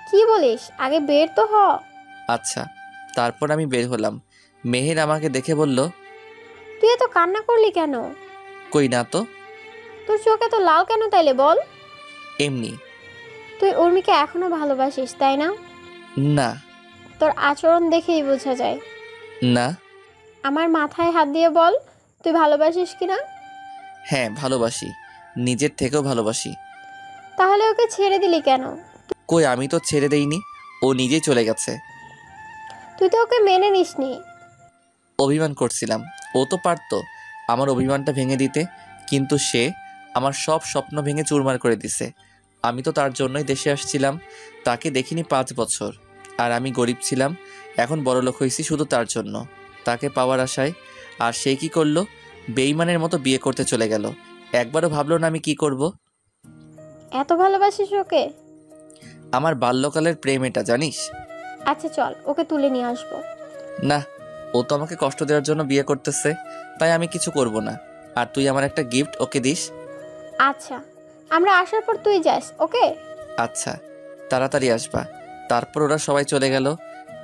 কি বলিস? আগে বের তো হ। আচ্ছা। তারপর আমি বের হলাম। মেহের আমাকে দেখে বলল, তুই এত কান্না করলি কেন? কই না তো। তোর চোখে তো লাল কেন তাইলে বল? এমনি। তুই উর্মিকে এখনো ভালোবাসিস তাই না? না। তোর আচরণ দেখেই বোঝা যায়। না। আমার মাথায় হাত দিয়ে বল তুই ভালোবাসিস কিনা। হ্যাঁ ভালোবাসি, নিজের থেকেও ভালোবাসি। তাহলে ওকে ছেড়ে দিলি কেন? কই, আমি তো ছেড়ে দেইনি, ও নিজেই চলে গেছে। তুই তো ওকে মেনে নিসনি। অভিমান করছিলাম। ও তো পারতো আমার অভিমানটা ভেঙে দিতে, কিন্তু সে আমার সব স্বপ্ন ভেঙে চুরমার করে দিছে। আমি তো তার জন্যই দেশে আসছিলাম। তাকে দেখিনি 5 বছর। আর আমি গরিব ছিলাম, এখন বড়লোক হয়েছি শুধু তার জন্য, তাকে পাওয়ার আশায়। আর সে কি করলো? বেঈমানের মতো বিয়ে করতে চলে গেল। একবারও ভাবলো না আমি কি করব। এত ভালোবাসিস ওকে? আমার বাল্যকালের প্রেম এটা, জানিস। আচ্ছা চল, ওকে তুলে নিয়ে আসবো। না, ও তো আমাকে কষ্ট দেওয়ার জন্য বিয়ে করতেছে, তাই আমি কিছু করব না। আর তুই আমার একটা গিফট ওকে দিস। আচ্ছা, আমরা আসার পর তুই যাস, ওকে? আচ্ছা, তাড়াতাড়ি আসবা। তারপর ওরা সবাই চলে গেল।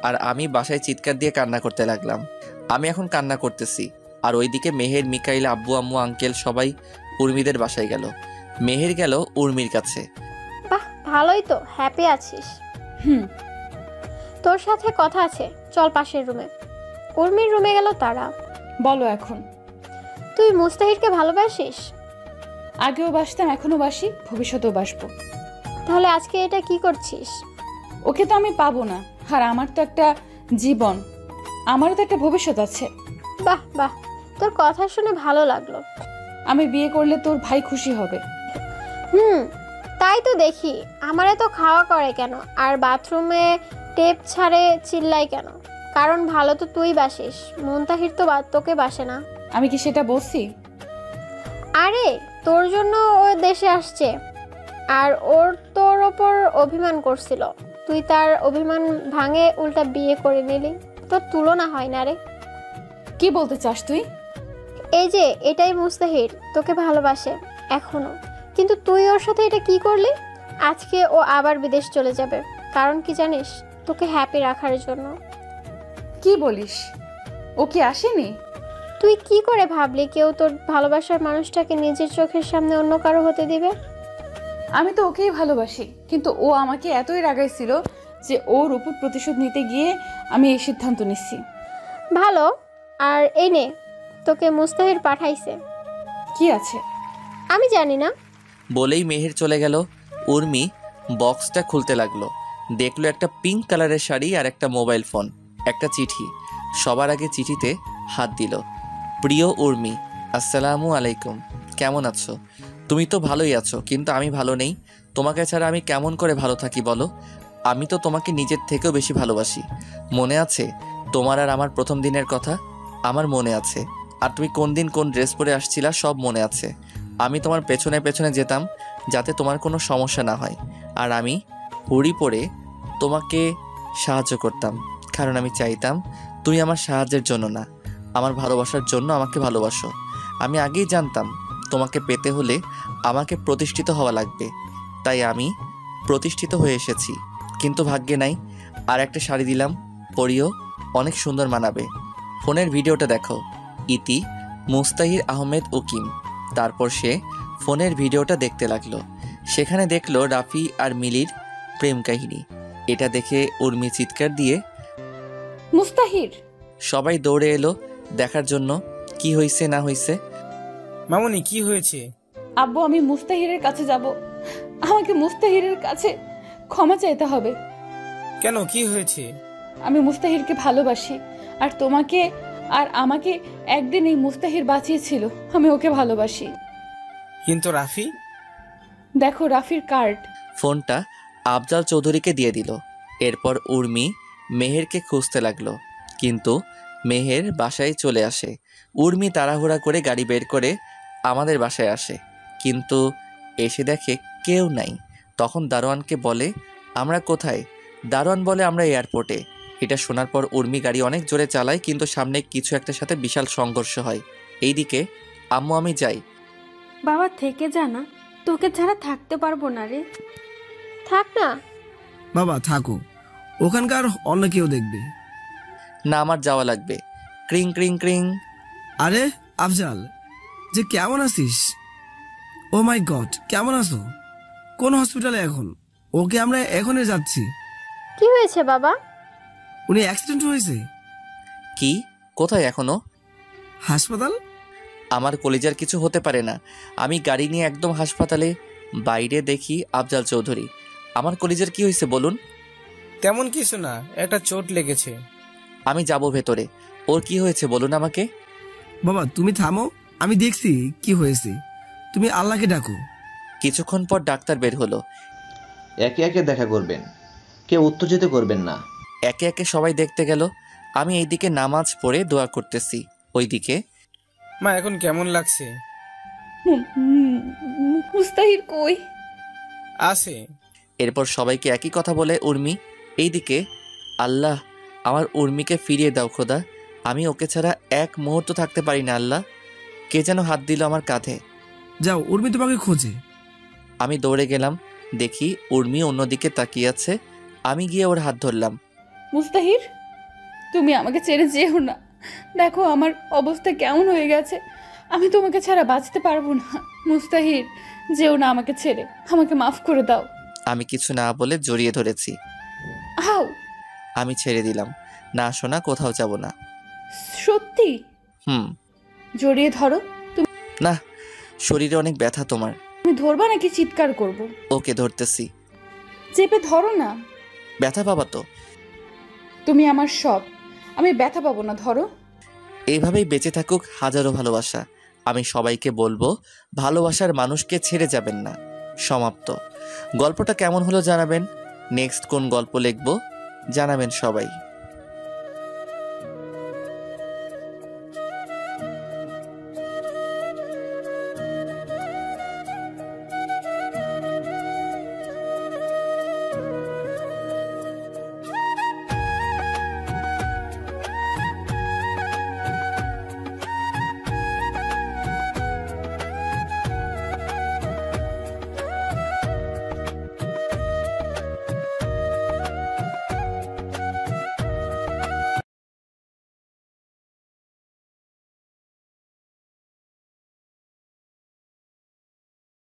আর আমি বাসায় চিৎকার দিয়ে কান্না করতে লাগলাম। আমি এখন কান্না করতেছি, আর ওইদিকে মেহের, মিকাইল, আব্বু আম্মু, আঙ্কেল সবাই উর্মিদের বাসায় গেল। মেহের গেল উর্মির কাছে। বাহ, ভালোই তো, হ্যাপি আছিস? হুম। তোর সাথে কথা আছে, চল পাশের রুমে। উর্মির রুমে গেল তারা। বলো এখন। তুই মুস্তাহিরকে ভালোবাসিস? আগেও বাসতাম, এখনো বাসি, ভবিষ্যতেও বাসবো। তাহলে আজকে এটা কি করছিস? ওকে তো আমি পাবো না, আর আমার তো একটা জীবন, আমারও তো একটা ভবিষ্যৎ আছে। বাহ বাহ, তোর কথা শুনে ভালো লাগলো। আমি বিয়ে করলে তোর ভাই খুশি হবে। তাই তো দেখি। আমারে তো খাওয়া করে কেন, আর বাথরুমে টেপ ছাড়ে চিল্লাই কেন? কারণ ভালো তো তুই বাসিস, মুনতাহির তো তোকে বাসে না। আমি কি সেটা বলছি? আরে তোর জন্য ও দেশে আসছে, আর ওর তোর ওপর অভিমান করছিল, তুই তার অভিমান ভাঙে উল্টা বিয়ে করে নিলি। তোর তুলনা হয় না রে। কি বলতে চাস তুই? এই যে এটাই মুস্তাহির, তোকে ভালোবাসে এখনো, কিন্তু তুই ওর সাথে এটা কি করলি? আজকে ও আবার বিদেশ চলে যাবে, কারণ কি জানিস? তোকে হ্যাপি রাখার জন্য। কি বলিস? ও কি আসেনি? তুই কি করে ভাবলি কেউ তোর ভালোবাসার মানুষটাকে নিজের চোখের সামনে অন্য কারো হতে দিবে? আমি তো ওকেই ভালোবাসি, কিন্তু ও আমাকে এতই রাগাইছিল যে ওর উপর প্রতিশোধ নিতে গিয়ে আমি এই সিদ্ধান্ত নিচ্ছি। ভালো। আর এই নে, তোকে মুস্তাহির পাঠাইছে। কি আছে? আমি জানি না। বলেই মেহের চলে গেল। উর্মি বক্সটা খুলতে লাগলো, দেখলো একটা পিঙ্ক কালারের শাড়ি আর একটা মোবাইল ফোন, একটা চিঠি। সবার আগে চিঠিতে হাত দিল। প্রিয় উর্মি, আসসালামু আলাইকুম, কেমন আছো? তুমি তো ভালোই আছো, কিন্তু আমি ভালো নেই। তোমাকে ছাড়া আমি কেমন করে ভালো থাকি বলো? আমি তো তোমাকে নিজের থেকেও বেশি ভালোবাসি। মনে আছে তোমার আর আমার প্রথম দিনের কথা? আমার মনে আছে। আর তুমি কোন দিন কোন ড্রেস পরে আসছিলা সব মনে আছে। আমি তোমার পেছনে পেছনে যেতাম যাতে তোমার কোনো সমস্যা না হয়, আর আমি হুড়ি পরে তোমাকে সাহায্য করতাম, কারণ আমি চাইতাম তুমি আমার সাহায্যের জন্য না, আমার ভালোবাসার জন্য আমাকে ভালোবাসো। আমি আগেই জানতাম তোমাকে পেতে হলে আমাকে প্রতিষ্ঠিত হওয়া লাগবে, তাই আমি প্রতিষ্ঠিত হয়ে এসেছি। কিন্তু ভাগ্যে নাই। আর একটা শাড়ি দিলাম, পরিও, অনেক সুন্দর মানাবে। ফোনের ভিডিওটা দেখো। ইতি, মুস্তাহির আহমেদ উকিম। তারপর সে ফোনের ভিডিওটা দেখতে লাগলো। সেখানে দেখলো রাফি আর মিলির প্রেম কাহিনী। এটা দেখে উর্মি চিৎকার দিয়ে মুস্তাহির। সবাই দৌড়ে এলো দেখার জন্য কি হয়েছে না হয়েছে। মামুনি, কি হয়েছে? আব্বু, আমি মুস্তাহিরের কাছে যাব। আমাকে মুস্তাহিরের কাছে ক্ষমা চাইতে হবে। কেন, কি হয়েছে? আমি মুস্তাহিরকে ভালোবাসি, আর তোমাকে আর আমাকে একদিন এই মুস্তাহির বাঁচিয়েছিল। আমি ওকে ভালোবাসি। কিন্তু রাফি? দেখো রাফির কার্ড। ফোনটা আফজাল চৌধুরীকে দিয়ে দিল। এরপর উর্মি মেহেরকে খুঁজতে লাগলো, কিন্তু মেহের বাসায় চলে আসে। উর্মি তাড়াহুড়া করে গাড়ি বের করে আমাদের বাসায় আসে, কিন্তু এসে দেখে কেউ নাই। তখন দারোয়ানকে বলে আমরা কোথায়? দারোয়ান বলে আমরা এয়ারপোর্টে। এটা শোনার পর উর্মি গাড়ি অনেক জোরে চালায়, কিন্তু সামনে কিছু একটার সাথে বিশাল সংঘর্ষ হয়। এইদিকে আম্মু, আমি যাই। বাবা থেকে জানা, তোকে ছাড়া থাকতে পারবো না রে। থাক না বাবা, থাকো, ওখানকার অন্য কেউ দেখবে। না, আমার যাওয়া লাগবে। ক্রিং ক্রিং ক্রিং। আরে আফজাল, যে কেমন আছিস? ও মাই গড, কেমন আছো? কোন হসপিটালে এখন? ওকে আমরা এখনই যাচ্ছি। কি হয়েছে বাবা? উনি অ্যাক্সিডেন্ট হয়েছে। কি? কোথায় এখনো? হাসপাতাল। আমার কলিজার কিছু হতে পারে না। আমি গাড়ি নিয়ে একদম হাসপাতালে। বাইরে দেখি আফজাল চৌধুরী। আমার কলিজার কি হয়েছে বলুন? তেমন কিছু না, একটা চোট লেগেছে। আমি যাব ভেতরে। ওর কি হয়েছে বলুন আমাকে। বাবা তুমি থামো, আমি দেখছি কি হয়েছে। তুমি আল্লাহকে ডাকো। কিছুক্ষণ পর ডাক্তার বের হলো। একে একে দেখা করবেন, কেউ উত্তেজিত করবেন না। একে একে সবাই দেখতে গেল। আমি এইদিকে নামাজ পড়ে দোয়া করতেছি, ওইদিকে মা এখন কেমন লাগছে? মুস্তাহির কই? আছে। এরপর সবাইকে একই কথা বলে উর্মি। এইদিকে আল্লাহ, আমার উর্মিকে ফিরিয়ে দাও খোদা। আমি ওকে ছাড়া এক মুহূর্ত থাকতে পারি না আল্লাহ। কে যেন হাত দিল আমার কাঁধে। যাও, উর্মি তোমাকে খোঁজে। আমি দৌড়ে গেলাম, দেখি উর্মি অন্যদিকে তাকিয়ে আছে। আমি গিয়ে ওর হাত ধরলাম। মুস্তাহির, তুমি আমাকে ছেড়ে যেও না। দেখো আমার অবস্থা কেমন হয়ে গেছে। আমি তোমাকে ছাড়া বাঁচতে পারবো না। মুস্তাহির, যেও না আমাকে ছেড়ে। আমাকে মাফ করে দাও। আমি কিছু না বলে জড়িয়ে ধরেছি। আউ! আমি ছেড়ে দিলাম। না সোনা, কোথাও যাব না। সত্যি? হুম। জড়িয়ে ধরো। না, শরীরে অনেক ব্যথা তোমার। তুমি ধরবা নাকি চিৎকার করব? ওকে, ধরতেছি। চেপে ধরো না। ব্যথা পাবা তো? তুমি আমার সব, আমি ব্যথা পাবো না, ধরো। এইভাবেই বেঁচে থাকুক হাজারো ভালোবাসা। আমি সবাইকে বলবো, ভালোবাসার মানুষকে ছেড়ে যাবেন না। সমাপ্ত। গল্পটা কেমন হলো জানাবেন। নেক্সট কোন গল্প লিখবো জানাবেন সবাই।